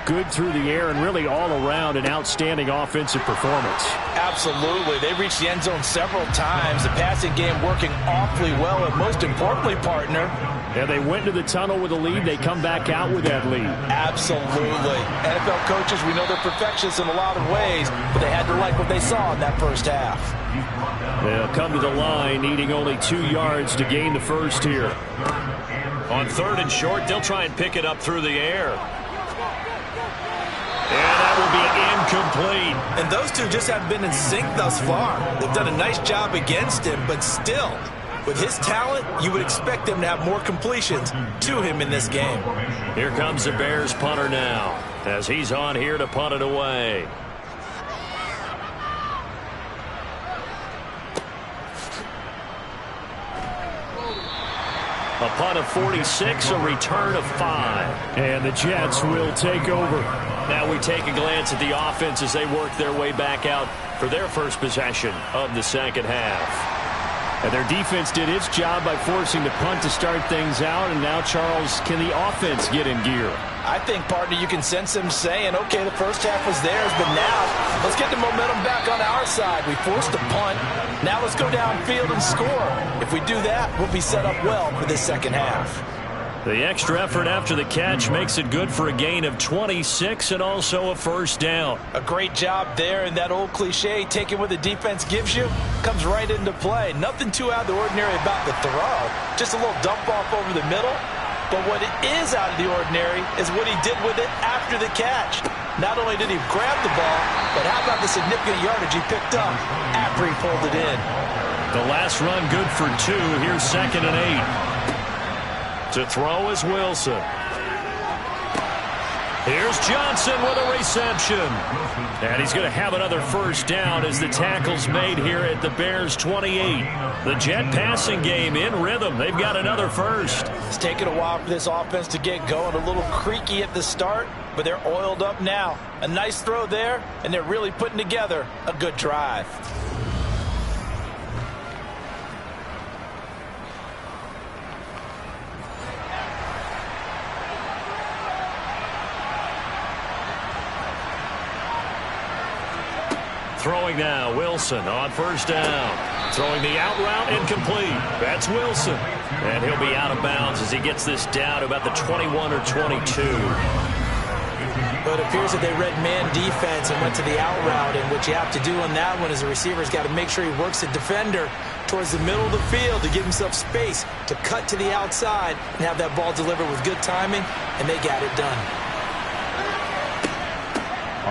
good through the air and really all around an outstanding offensive performance. Absolutely. They reached the end zone several times. The passing game working awfully well, and most importantly, partner. And they went to the tunnel with a lead. They come back out with that lead. Absolutely. NFL coaches, we know they're perfectionists in a lot of ways, but they had to like what they saw in that first half. They'll come to the line, needing only 2 yards to gain the first here. On 3rd and short, they'll try and pick it up through the air. And that will be incomplete. And those two just haven't been in sync thus far. They've done a nice job against him, but still, with his talent, you would expect them to have more completions to him in this game. Here comes the Bears punter now, as he's on here to punt it away. A punt of 46, a return of 5. And the Jets will take over. Now we take a glance at the offense as they work their way back out for their first possession of the second half. And their defense did its job by forcing the punt to start things out. And now, Charles, can the offense get in gear? I think, partner, you can sense them saying, okay, the first half was theirs, but now let's get the momentum back on our side. We forced the punt. Now let's go downfield and score. If we do that, we'll be set up well for this second half. The extra effort after the catch makes it good for a gain of 26 and also a first down. A great job there, and that old cliche, taking what the defense gives you, comes right into play. Nothing too out of the ordinary about the throw. Just a little dump off over the middle. But what it is out of the ordinary is what he did with it after the catch. Not only did he grab the ball, but how about the significant yardage he picked up after he pulled it in. The last run good for 2. Here's 2nd and 8. To throw is Wilson. Here's Johnson with a reception. And he's going to have another first down as the tackle's made here at the Bears 28. The Jet passing game in rhythm. They've got another first. It's taken a while for this offense to get going. A little creaky at the start, but they're oiled up now. A nice throw there, and they're really putting together a good drive. Throwing now, Wilson on first down. Throwing the out route incomplete. That's Wilson. And he'll be out of bounds as he gets this down to about the 21 or 22. But it appears that they read man defense and went to the out route. And what you have to do on that one is the receiver's got to make sure he works the defender towards the middle of the field to give himself space to cut to the outside and have that ball delivered with good timing, and they got it done.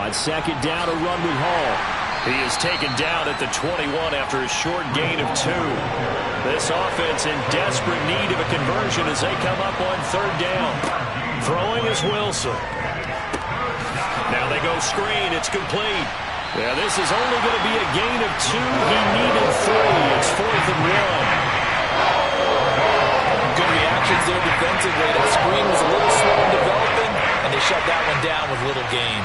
On second down, a run with Hall. He is taken down at the 21 after a short gain of 2. This offense in desperate need of a conversion as they come up on third down. Throwing is Wilson. Now they go screen. It's complete. Yeah, this is only going to be a gain of 2. He needed 3. It's 4th and 1. Good reactions there defensively. That screen was a little slow in developing, and they shut that one down with little gain.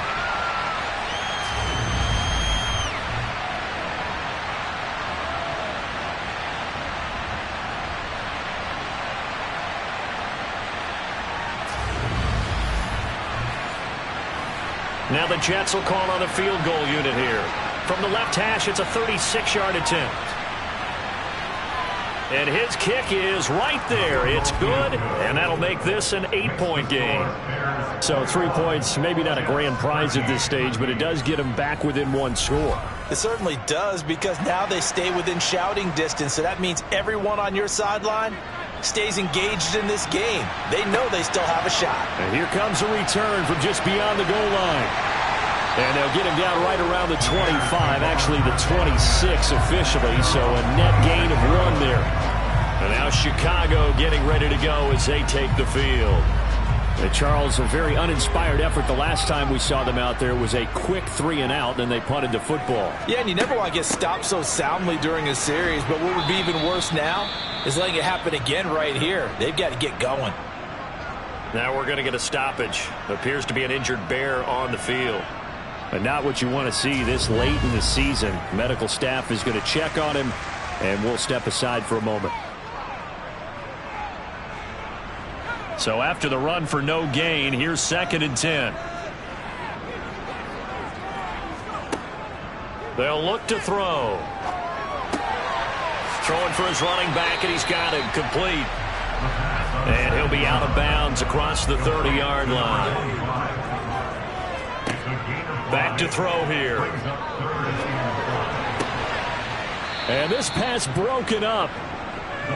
Now the Jets will call on a field goal unit here. From the left hash, it's a 36-yard attempt. And his kick is right there. It's good, and that'll make this an 8-point game. So 3 points, maybe not a grand prize at this stage, but it does get them back within 1 score. It certainly does, because now they stay within shouting distance, so that means everyone on your sideline stays engaged in this game. They know they still have a shot. And here comes a return from just beyond the goal line. And they'll get him down right around the 25, actually the 26 officially, so a net gain of 1 there. And now Chicago getting ready to go as they take the field. Charles, a very uninspired effort. The last time we saw them out there was a quick 3-and-out, then they punted the football. Yeah, and you never want to get stopped so soundly during a series, but what would be even worse now is letting it happen again right here. They've got to get going. Now we're going to get a stoppage. Appears to be an injured Bear on the field. But not what you want to see this late in the season. Medical staff is going to check on him, and we'll step aside for a moment. So after the run for no gain, here's 2nd and 10. They'll look to throw. Throwing for his running back, and he's got him complete. And he'll be out of bounds across the 30-yard line. Back to throw here. And this pass broken up.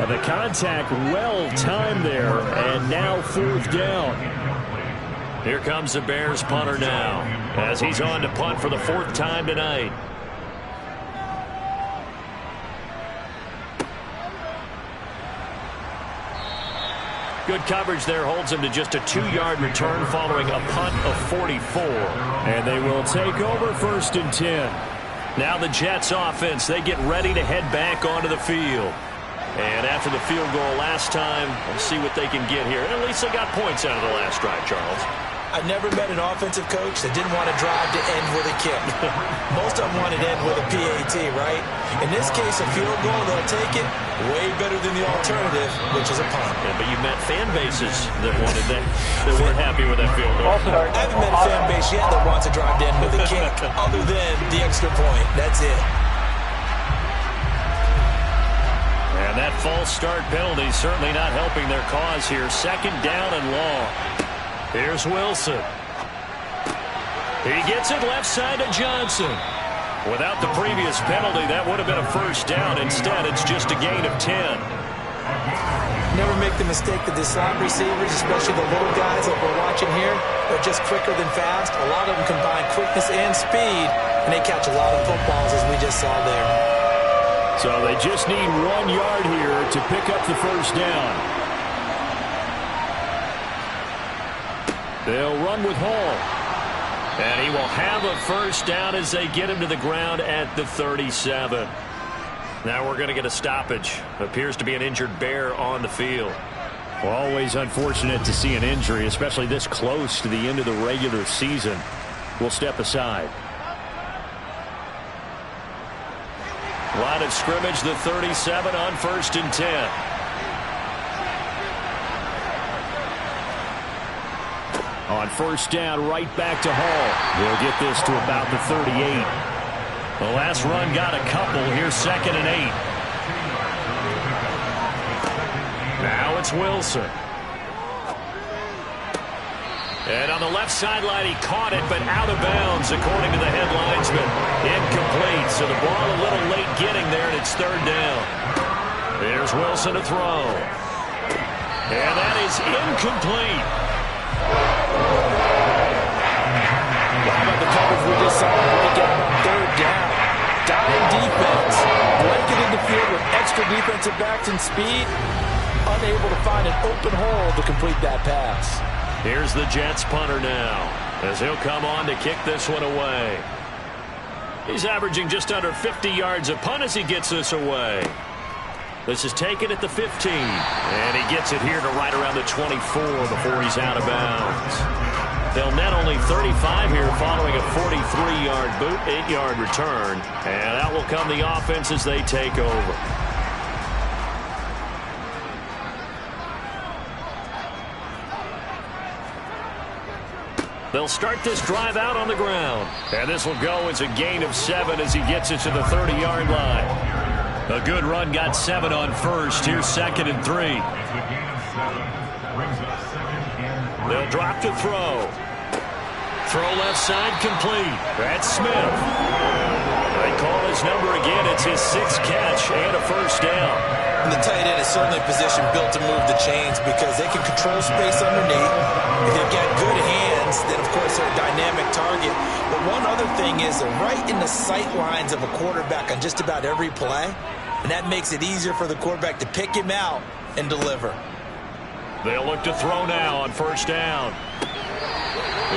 The contact well timed there, and now 4th down. Here comes the Bears punter now, as he's on to punt for the 4th time tonight. Good coverage there holds him to just a 2-yard return following a punt of 44. And they will take over 1st and 10. Now the Jets offense, they get ready to head back onto the field. And after the field goal last time, we'll see what they can get here. And at least they got points out of the last drive, Charles. I've never met an offensive coach that didn't want to drive to end with a kick. Most of them wanted to end with a PAT, right? In this case, a field goal, they'll take it way better than the alternative, which is a punt. Yeah, but you've met fan bases that wanted that weren't happy with that field goal. I haven't met a fan base yet that wants to drive to end with a kick, other than the extra point. That's it. And that false start penalty certainly not helping their cause here. 2nd down and long. Here's Wilson. He gets it left side to Johnson. Without the previous penalty, that would have been a 1st down. Instead, it's just a gain of 10. Never make the mistake that the slot receivers, especially the little guys that we're watching here, are just quicker than fast. A lot of them combine quickness and speed, and they catch a lot of footballs, as we just saw there. So they just need 1 yard here to pick up the 1st down. They'll run with Hall. And he will have a 1st down as they get him to the ground at the 37. Now we're going to get a stoppage. Appears to be an injured Bear on the field. Well, always unfortunate to see an injury, especially this close to the end of the regular season. We'll step aside. Line of scrimmage, the 37 on 1st and 10. On 1st down, right back to Hall. They'll get this to about the 38. The last run got a couple. Here's 2nd and 8. Now it's Wilson. And on the left sideline, he caught it, but out of bounds, according to the head linesman. Incomplete, so the ball a little late getting there, and it's 3rd down. There's Wilson to throw. And that is incomplete. How about the coverage we just saw break out on 3rd down? Dime defense, blanketed the field with extra defensive backs and speed, unable to find an open hole to complete that pass. Here's the Jets punter now, as he'll come on to kick this one away. He's averaging just under 50 yards a punt as he gets this away. This is taken at the 15, and he gets it here to right around the 24 before he's out of bounds. They'll net only 35 here following a 43-yard boot, 8-yard return, and out will come the offense as they take over. They'll start this drive out on the ground, and this will go as a gain of 7 as he gets it to the 30-yard line. A good run got 7 on 1st. Here's 2nd and 3. They'll drop to throw. Throw left side complete. That's Smith. They call his number again. It's his 6th catch and a 1st down. And the tight end is certainly a position built to move the chains because they can control space underneath. If they've got good hands, then of course they're a dynamic target. But one other thing is they're right in the sight lines of a quarterback on just about every play. And that makes it easier for the quarterback to pick him out and deliver. They'll look to throw now on first down.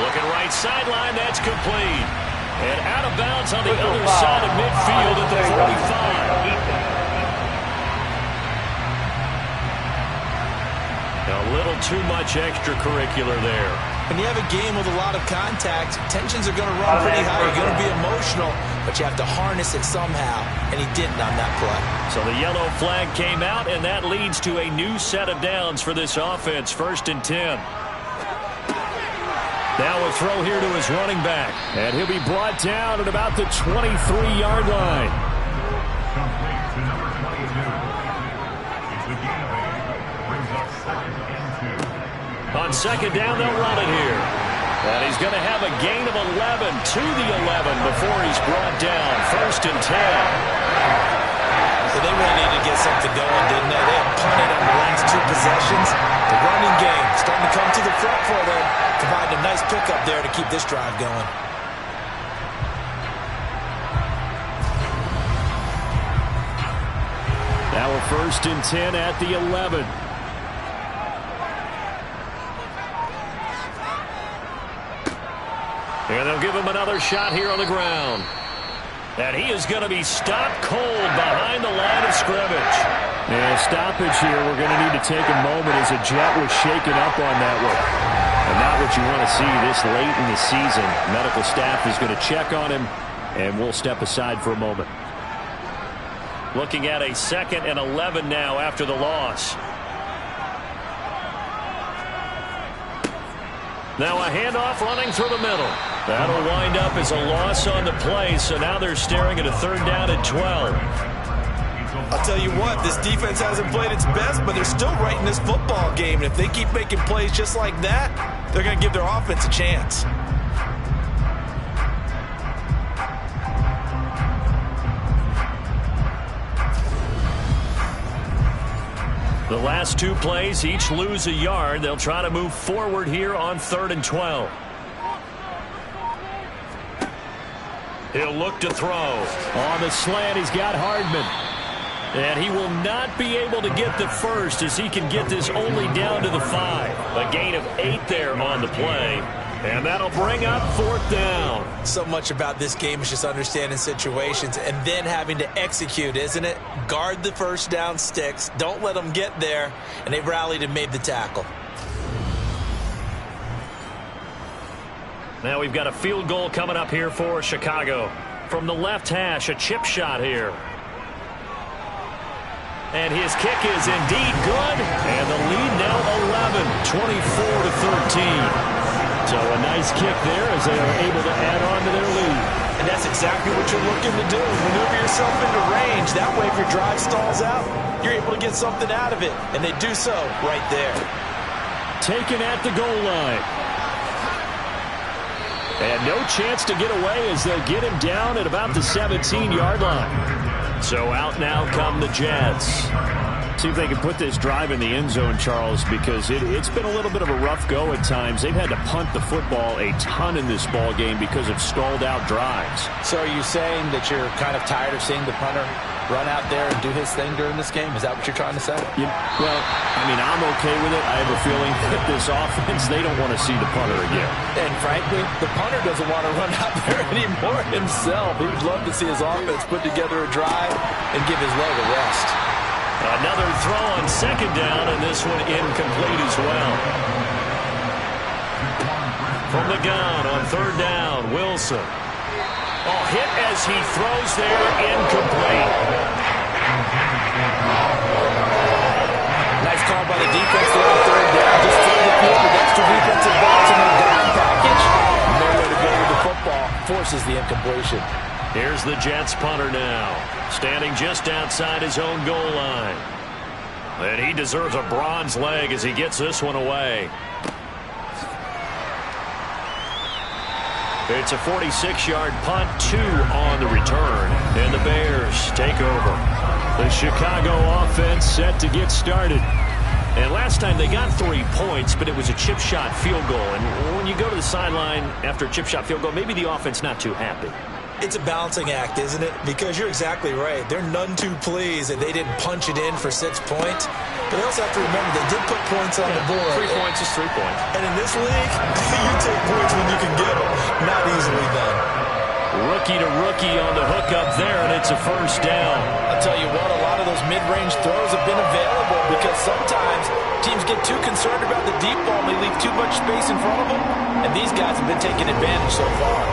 Looking right sideline, that's complete. And out of bounds on the other side of midfield at the 45. A little too much extracurricular there. When you have a game with a lot of contact, tensions are going to run pretty high. You're going to be emotional, but you have to harness it somehow, and he didn't on that play. So the yellow flag came out, and that leads to a new set of downs for this offense, 1st and 10. Now a throw here to his running back. And he'll be brought down at about the 23-yard line. On second down, they'll run it here. And he's going to have a gain of 11 to the 11 before he's brought down. 1st and 10. So they really needed to get something going, didn't they? They had punted on the last 2 possessions. The running game starting to come to the front for them, providing a nice pickup there to keep this drive going. Now a 1st and 10 at the 11. And they'll give him another shot here on the ground. And he is going to be stopped cold behind the line of scrimmage. And stoppage here, we're going to need to take a moment as a Jet was shaken up on that one. And not what you want to see this late in the season. Medical staff is going to check on him, and we'll step aside for a moment. Looking at a 2nd and 11 now after the loss. Now a handoff running through the middle. That'll wind up as a loss on the play, so now they're staring at a 3rd down and 12. I'll tell you what, this defense hasn't played its best, but they're still right in this football game. And if they keep making plays just like that, they're going to give their offense a chance. The last 2 plays, each lose a yard. They'll try to move forward here on 3rd and 12. He'll look to throw. On the slant, he's got Hardman. And he will not be able to get the first as he can get this only down to the 5. A gain of 8 there on the play. And that'll bring up 4th down. So much about this game is just understanding situations and then having to execute, isn't it? Guard the first down sticks. Don't let them get there. And they've rallied and made the tackle. Now we've got a field goal coming up here for Chicago. From the left hash, a chip shot here. And his kick is indeed good. And the lead now 11, 24-13. So a nice kick there as they are able to add on to their lead. And that's exactly what you're looking to do. Maneuver yourself into range. That way, if your drive stalls out, you're able to get something out of it. And they do so right there. Taken at the goal line. And no chance to get away as they'll get him down at about the 17-yard line. So out now come the Jets. See if they can put this drive in the end zone, Charles, because it's been a little bit of a rough go at times. They've had to punt the football a ton in this ball game because of stalled-out drives. So are you saying that you're kind of tired of seeing the punter run out there and do his thing during this game? Is that what you're trying to say? Yeah, well, I mean, I'm okay with it. I have a feeling that this offense, they don't want to see the punter again. And frankly, the punter doesn't want to run out there anymore himself. He would love to see his offense put together a drive and give his leg a rest. Another throw on 2nd down, and this one incomplete as well. From the gun on 3rd down, Wilson. Oh, hit as he throws there, incomplete. Nice call by the defense there on 3rd down. Just fill the field with extra defensive backs in their down package. Nowhere to go with the football. Forces the incompletion. Here's the Jets punter now, standing just outside his own goal line. And he deserves a bronze leg as he gets this one away. It's a 46-yard punt, 2 on the return, and the Bears take over. The Chicago offense set to get started. And last time they got 3 points, but it was a chip shot field goal. And when you go to the sideline after a chip shot field goal, maybe the offense not too happy. It's a balancing act, isn't it? Because you're exactly right. They're none too pleased that they didn't punch it in for 6 points. But they also have to remember they did put points on the board. 3 points is 3 points. And in this league, you take points when you can get them. Not easily done. Rookie to rookie on the hook up there, and it's a first down. I'll tell you what, a lot of those mid-range throws have been available because sometimes teams get too concerned about the deep ball and they leave too much space in front of them. And these guys have been taking advantage so far.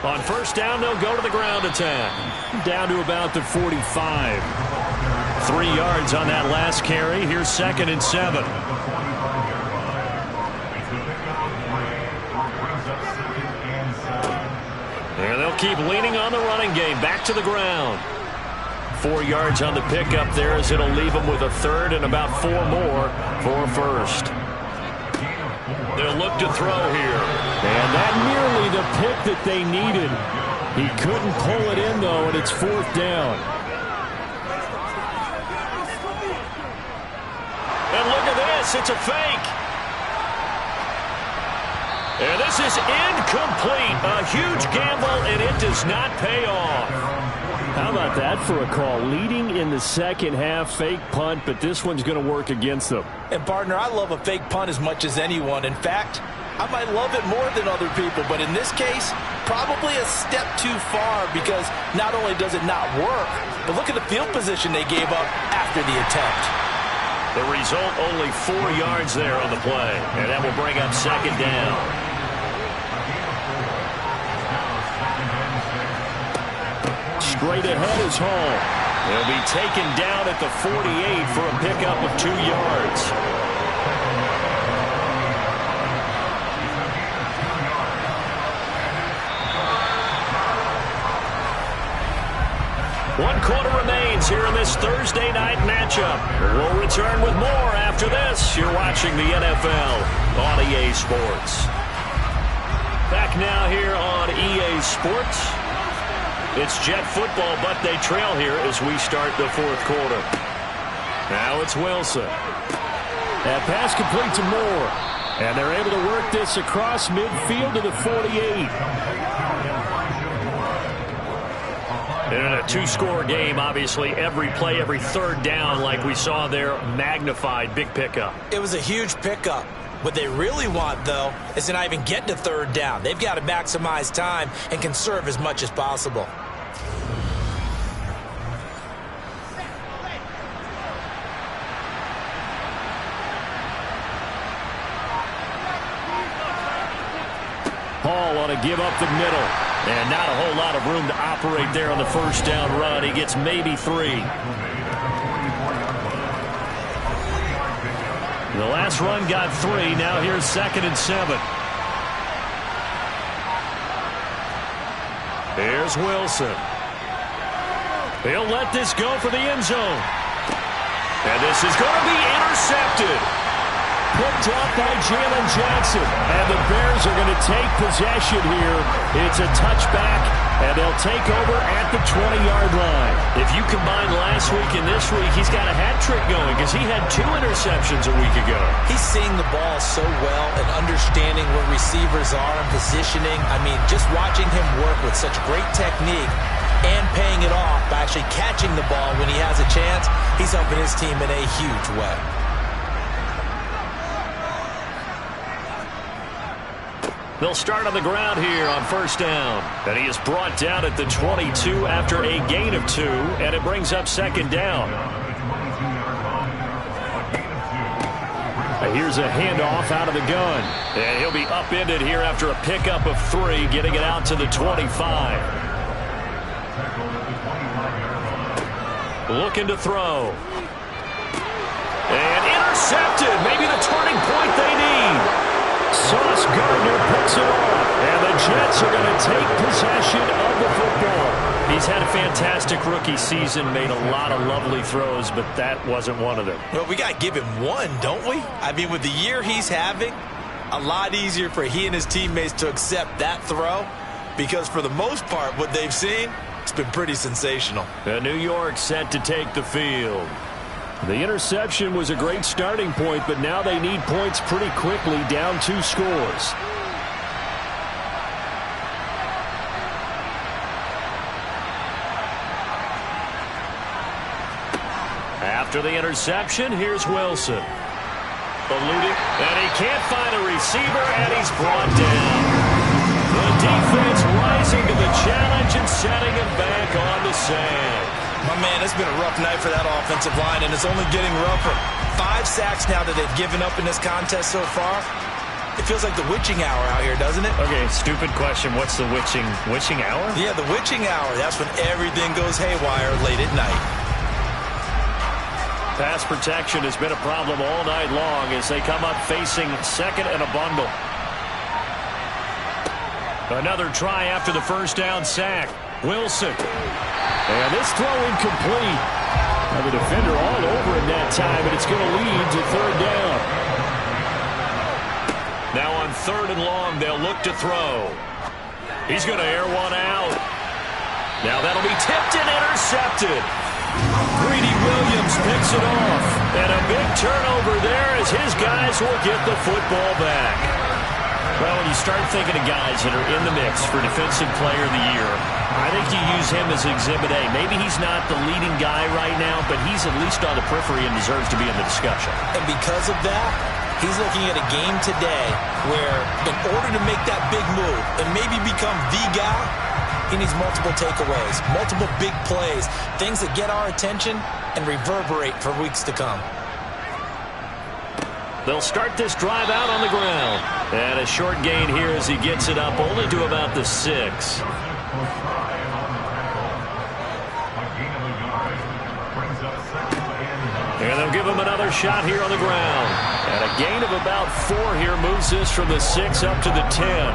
On first down, they'll go to the ground attack. Down to about the 45. 3 yards on that last carry. Here's 2nd and 7. And they'll keep leaning on the running game. Back to the ground. 4 yards on the pickup there as it'll leave them with a third and about 4 more for a first. They'll look to throw here. And that nearly the pick that they needed. He couldn't pull it in, though, and it's 4th down. And look at this. It's a fake. And this is incomplete. A huge gamble, and it does not pay off. How about that for a call? Leading in the second half, fake punt, but this one's going to work against them. And, partner, I love a fake punt as much as anyone. In fact, I might love it more than other people, but in this case, probably a step too far because not only does it not work, but look at the field position they gave up after the attempt. The result, only 4 yards there on the play, and that will bring up 2nd down. Straight ahead is Hall. He'll be taken down at the 48 for a pickup of 2 yards. One quarter remains here in this Thursday night matchup. We'll return with more after this. You're watching the NFL on EA Sports. Back now here on EA Sports. It's Jet football, but they trail here as we start the 4th quarter. Now it's Wilson. That pass complete to Moore. And they're able to work this across midfield to the 48. And in a 2-score game, obviously, every play, every third down, like we saw there, magnified, big pickup. It was a huge pickup. What they really want, though, is to not even get to 3rd down. They've got to maximize time and conserve as much as possible. Hall ought to give up the middle. And not a whole lot of room to operate there on the first down run. He gets maybe 3. The last run got 3. Now here's 2nd and 7. Here's Wilson. He'll let this go for the end zone. And this is going to be intercepted. Picked up by Jalen Johnson. And the Bears are going to take possession here. It's a touchback, and they'll take over at the 20-yard line. If you combine last week and this week, he's got a hat trick going because he had 2 interceptions a week ago. He's seeing the ball so well and understanding where receivers are and positioning. I mean, just watching him work with such great technique and paying it off by actually catching the ball when he has a chance, he's helping his team in a huge way. They'll start on the ground here on first down. And he is brought down at the 22 after a gain of 2, and it brings up 2nd down. Here's a handoff out of the gun. And he'll be upended here after a pickup of 3, getting it out to the 25. Looking to throw. And intercepted. Maybe the turning point they need. Sauce Gardner picks it off, and the Jets are going to take possession of the football. He's had a fantastic rookie season, made a lot of lovely throws, but that wasn't one of them. Well, we got to give him one, don't we? I mean, with the year he's having, a lot easier for he and his teammates to accept that throw because for the most part, what they've seen, it's been pretty sensational. New York set to take the field. The interception was a great starting point, but now they need points pretty quickly, down 2 scores. After the interception, here's Wilson. Eluding, and he can't find a receiver, and he's brought down. The defense rising to the challenge and setting him back on the sand. My man, it's been a rough night for that offensive line, and it's only getting rougher. 5 sacks now that they've given up in this contest so far. It feels like the witching hour out here, doesn't it? Okay, stupid question. What's the witching hour? Yeah, the witching hour. That's when everything goes haywire late at night. Pass protection has been a problem all night long as they come up facing second and a bundle. Another try after the first down sack. Wilson. And this throw incomplete. Now the defender all over him that time, and it's going to lead to third down. Now on 3rd and long, they'll look to throw. He's going to air one out. Now that'll be tipped and intercepted. Greedy Williams picks it off. And a big turnover there as his guys will get the football back. Well, when you start thinking of guys that are in the mix for Defensive Player of the Year, I think you use him as Exhibit A. Maybe he's not the leading guy right now, but he's at least on the periphery and deserves to be in the discussion. And because of that, he's looking at a game today where in order to make that big move and maybe become the guy, he needs multiple takeaways, multiple big plays, things that get our attention and reverberate for weeks to come. They'll start this drive out on the ground. And a short gain here as he gets it up only to about the 6. And they'll give him another shot here on the ground. And a gain of about 4 here moves this from the 6 up to the 10.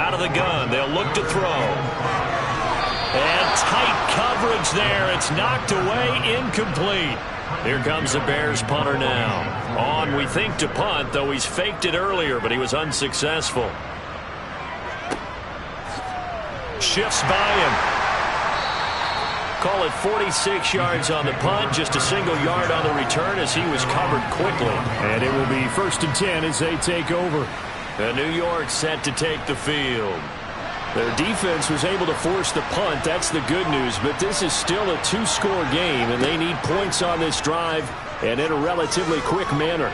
Out of the gun, they'll look to throw. And tight coverage there. It's knocked away, incomplete. Here comes the Bears punter now. On, we think, to punt, though he's faked it earlier, but he was unsuccessful. Shifts by him. Call it 46 yards on the punt, just a single yard on the return as he was covered quickly. And it will be 1st and 10 as they take over. And New York set to take the field. Their defense was able to force the punt. That's the good news. But this is still a 2-score game, and they need points on this drive and in a relatively quick manner.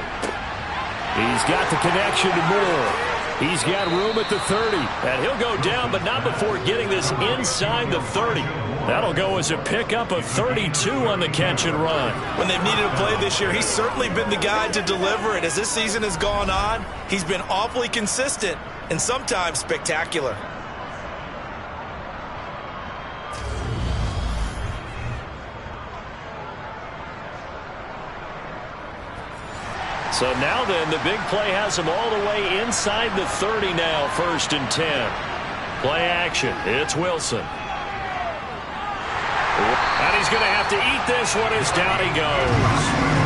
He's got the connection to Moore. He's got room at the 30. And he'll go down, but not before getting this inside the 30. That'll go as a pickup of 32 on the catch and run. When they've needed a play this year, he's certainly been the guy to deliver it. As this season has gone on, he's been awfully consistent and sometimes spectacular. So now then, the big play has him all the way inside the 30 now, 1st and 10. Play action. It's Wilson. And he's going to have to eat this one as down he goes.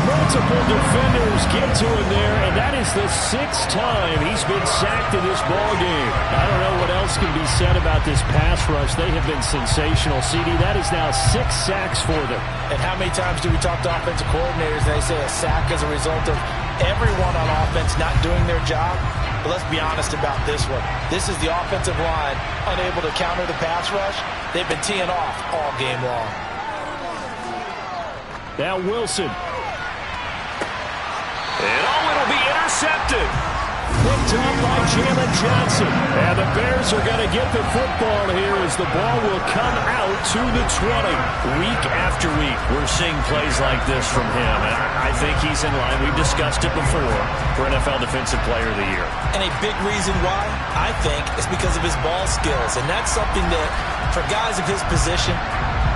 Multiple defenders get to him there, and that is the 6th time he's been sacked in this ball game. I don't know what else can be said about this pass rush. They have been sensational. CD, that is now 6 sacks for them. And how many times do we talk to offensive coordinators and they say a sack is a result of everyone on offense not doing their job? But let's be honest about this one. This is the offensive line unable to counter the pass rush. They've been teeing off all game long. Now Wilson. And it'll be intercepted. Picked up by Jalen Johnson. And the Bears are going to get the football here as the ball will come out to the 20. Week after week, we're seeing plays like this from him. And I think he's in line. We've discussed it before for NFL Defensive Player of the Year. And a big reason why, I think, is because of his ball skills. And that's something that, for guys of his position,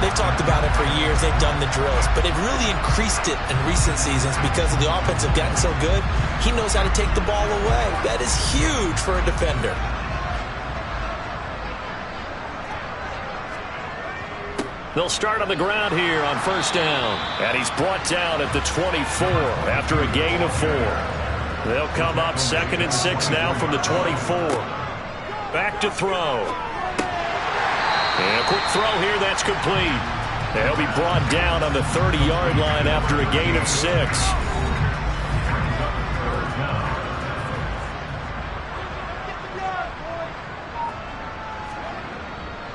they've talked about it for years. They've done the drills. But they've really increased it in recent seasons because of the offense have gotten so good. He knows how to take the ball away. That is huge for a defender. They'll start on the ground here on 1st down. And he's brought down at the 24 after a gain of 4. They'll come up 2nd and 6 now from the 24. Back to throw. And a quick throw here, that's complete. They'll be brought down on the 30-yard line after a gain of 6.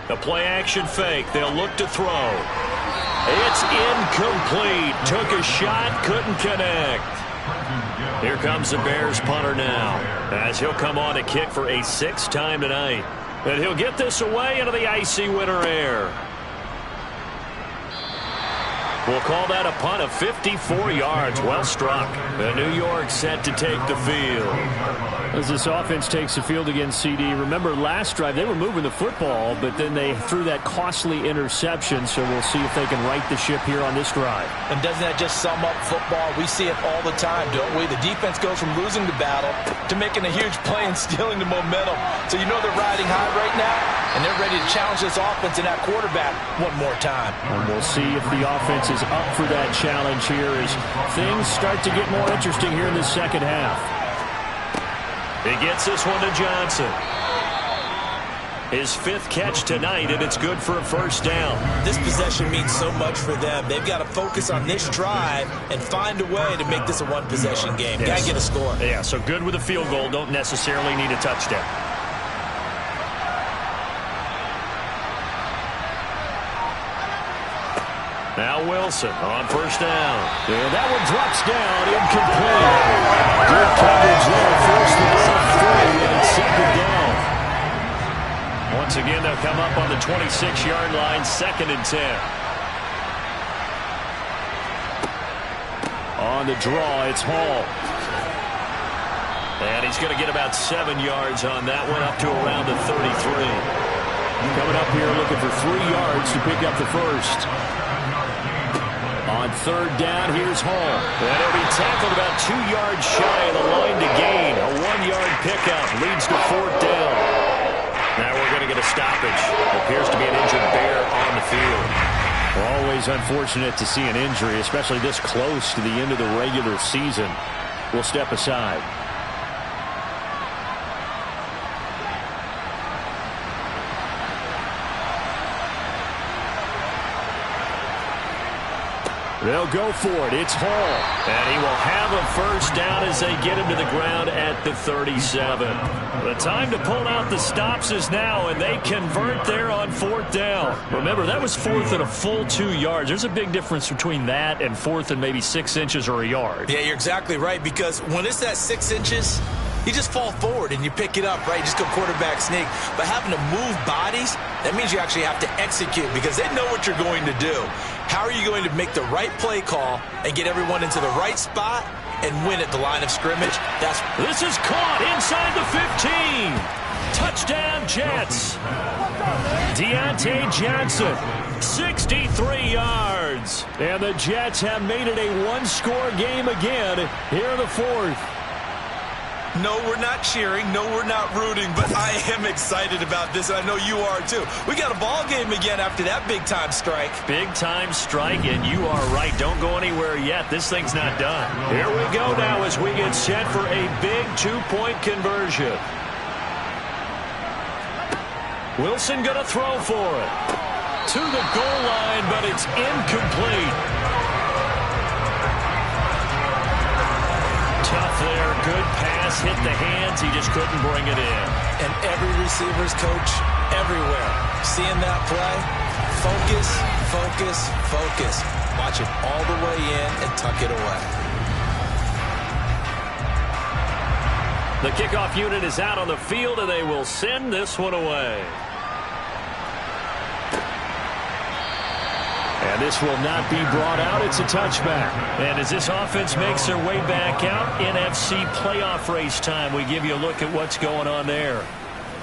The play-action fake. They'll look to throw. It's incomplete. Took a shot, couldn't connect. Here comes the Bears punter now, as he'll come on to kick for a 6th time tonight. And he'll get this away into the icy winter air. We'll call that a punt of 54 yards. Well struck. The New York set to take the field. As this offense takes the field against CD, remember last drive they were moving the football, but then they threw that costly interception, so we'll see if they can right the ship here on this drive. And doesn't that just sum up football? We see it all the time, don't we? The defense goes from losing the battle to making a huge play and stealing the momentum. So you know they're riding high right now, and they're ready to challenge this offense and that quarterback one more time. And we'll see if the offense is up for that challenge here as things start to get more interesting here in the second half. He gets this one to Johnson. His 5th catch tonight, and it's good for a 1st down. This possession means so much for them. They've got to focus on this drive and find a way to make this a one-possession game. Yes. Got to get a score. Yeah, so good with a field goal. Don't necessarily need a touchdown. Now Wilson on 1st down. And that one drops down, incomplete. Good coverage there, forced the ball through, and it's 2nd down. Once again, they'll come up on the 26-yard line, 2nd and 10. On the draw, it's Hall. And he's going to get about 7 yards on that one, up to around the 33. Coming up here looking for 3 yards to pick up the 1st. On 3rd down, here's Hall. And he'll be tackled about 2 yards shy of the line to gain. A 1-yard pickup leads to 4th down. Now we're going to get a stoppage. Appears to be an injured Bear on the field. Always unfortunate to see an injury, especially this close to the end of the regular season. We'll step aside. They'll go for it. It's Hall. And he will have a 1st down as they get him to the ground at the 37. The time to pull out the stops is now, and they convert there on 4th down. Remember, that was 4th and a full 2 yards. There's a big difference between that and 4th and maybe 6 inches or a yard. Yeah, you're exactly right, because when it's that 6 inches, you just fall forward and you pick it up, right? You just go quarterback sneak. But having to move bodies, that means you actually have to execute because they know what you're going to do. How are you going to make the right play call and get everyone into the right spot and win at the line of scrimmage? This is caught inside the 15. Touchdown, Jets. Deontay Johnson, 63 yards. and the Jets have made it a 1-score game again here in the 4th. No, we're not cheering. No, we're not rooting, but I am excited about this, and I know you are too. We got a ball game again after that big-time strike. Big-time strike, and you are right. Don't go anywhere yet. This thing's not done. Here we go now as we get set for a big 2-point conversion. Wilson going to throw for it. To the goal line, but it's incomplete. Tough there. Good pass. Hit the hands. He just couldn't bring it in. And every receiver's coach everywhere. Seeing that play, focus, focus, focus. Watch it all the way in and tuck it away. The kickoff unit is out on the field, and they will send this one away. And this will not be brought out. It's a touchback. And as this offense makes their way back out, NFC playoff race time, we give you a look at what's going on there.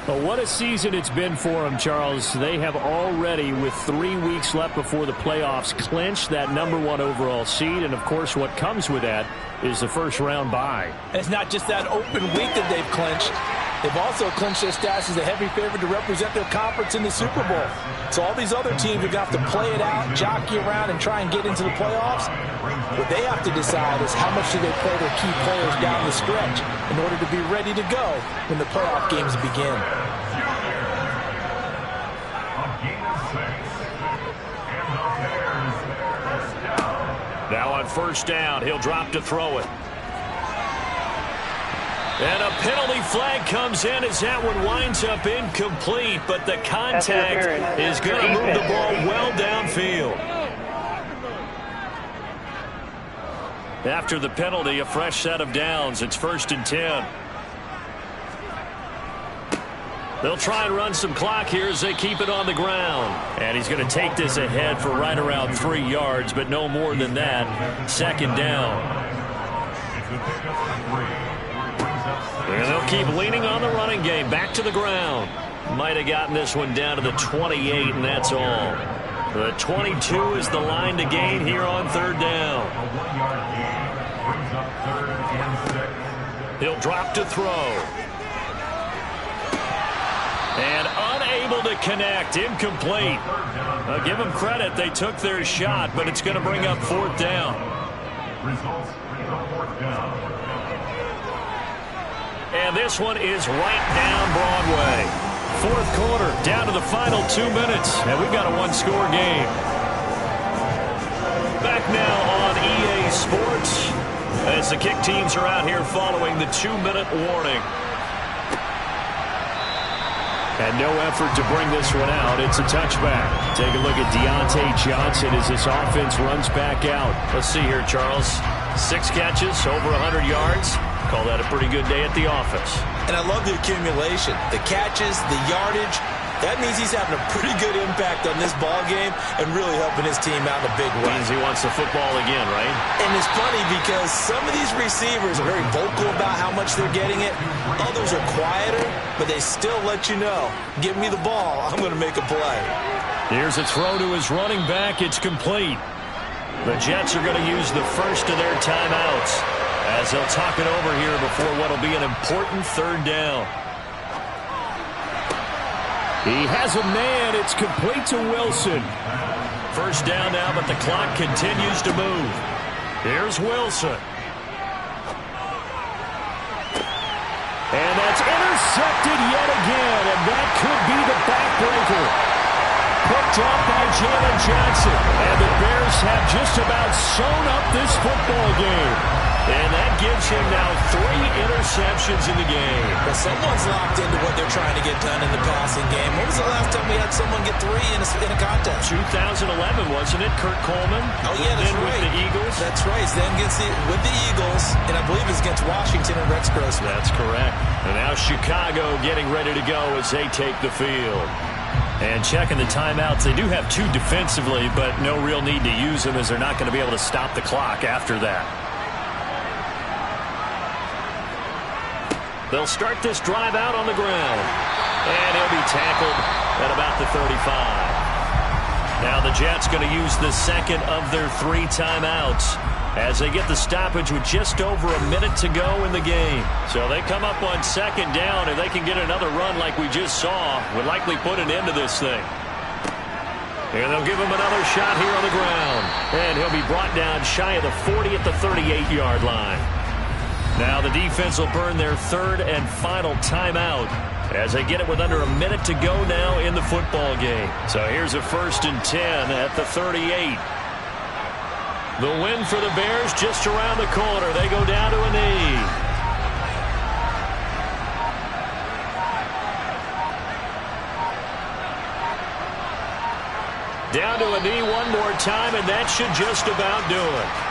Well, what a season it's been for them, Charles. They have already, with 3 weeks left before the playoffs, clinched that #1 overall seed. And, of course, what comes with that is the first-round bye. It's not just that open week that they've clinched. They've also clinched their status as a heavy favorite to represent their conference in the Super Bowl. So all these other teams are going to have to play it out, jockey around, and try and get into the playoffs. What they have to decide is how much do they play their key players down the stretch in order to be ready to go when the playoff games begin. on first down. He'll drop to throw it. And a penalty flag comes in as that one winds up incomplete, but the contact is going to move the ball well downfield. After the penalty, a fresh set of downs. It's 1st and 10. They'll try and run some clock here as they keep it on the ground. And he's going to take this ahead for right around 3 yards, but no more than that. 2nd down. And they'll keep leaning on the running game. Back to the ground. Might have gotten this one down to the 28, and that's all. The 22 is the line to gain here on 3rd down. He'll drop to throw. And unable to connect. Incomplete. I'll give them credit. They took their shot, but it's going to bring up 4th down. And this one is right down Broadway. 4th quarter, down to the final 2 minutes, and we've got a one-score game. Back now on EA Sports as the kick teams are out here following the 2-minute warning. And no effort to bring this one out. It's a touchback. Take a look at Deontay Johnson as this offense runs back out. Let's see here, Charles. 6 catches, over 100 yards. Call that a pretty good day at the office. And I love the accumulation. The catches, the yardage. That means he's having a pretty good impact on this ball game and really helping his team out in a big way. Means he wants the football again, right? And it's funny because some of these receivers are very vocal about how much they're getting it. Others are quieter, but they still let you know, give me the ball, I'm going to make a play. Here's a throw to his running back. It's complete. The Jets are going to use the first of their timeouts as they'll talk it over here before what will be an important 3rd down. He has a man. It's complete to Wilson. First down now, but the clock continues to move. Here's Wilson. And that's intercepted yet again, and that could be the backbreaker. Picked up by Jalen Johnson. And the Bears have just about sewn up this football game. And that gives him now 3 interceptions in the game. Well, someone's locked into what they're trying to get done in the passing game. When was the last time we had someone get 3 in a contest? 2011, wasn't it? Kurt Coleman. Oh, yeah, that's then right. With the Eagles. That's right. Then with the Eagles, and I believe it's against Washington and Rex Grossman. That's correct. And now Chicago getting ready to go as they take the field. And checking the timeouts, they do have 2 defensively, but no real need to use them as they're not going to be able to stop the clock after that. They'll start this drive out on the ground. And he'll be tackled at about the 35. Now the Jets going to use the second of their 3 timeouts as they get the stoppage with just over a minute to go in the game. So they come up on 2nd down, and they can get another run like we just saw. Would likely put an end to this thing. And they'll give him another shot here on the ground. And he'll be brought down shy of the 40 at the 38-yard line. Now the defense will burn their 3rd and final timeout as they get it with under a minute to go now in the football game. So here's a 1st and 10 at the 38. The win for the Bears just around the corner. They go down to a knee. Down to a knee one more time, and that should just about do it.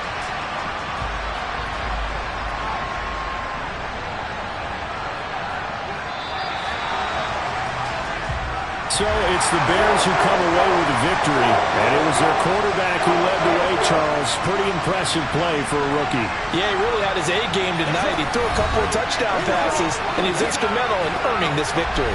So it's the Bears who come away with the victory, and it was their quarterback who led the way, Charles. Pretty impressive play for a rookie. Yeah, he really had his A game tonight. He threw a couple of touchdown passes, and he's instrumental in earning this victory.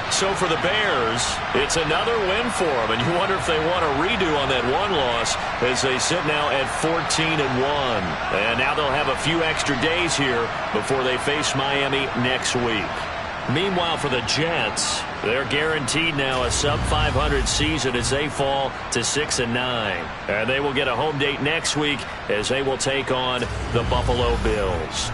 So for the Bears, it's another win for them, and you wonder if they want a redo on that one loss as they sit now at 14-1. And now they'll have a few extra days here before they face Miami next week. Meanwhile, for the Jets, they're guaranteed now a sub-500 season as they fall to 6-9. And they will get a home date next week as they will take on the Buffalo Bills.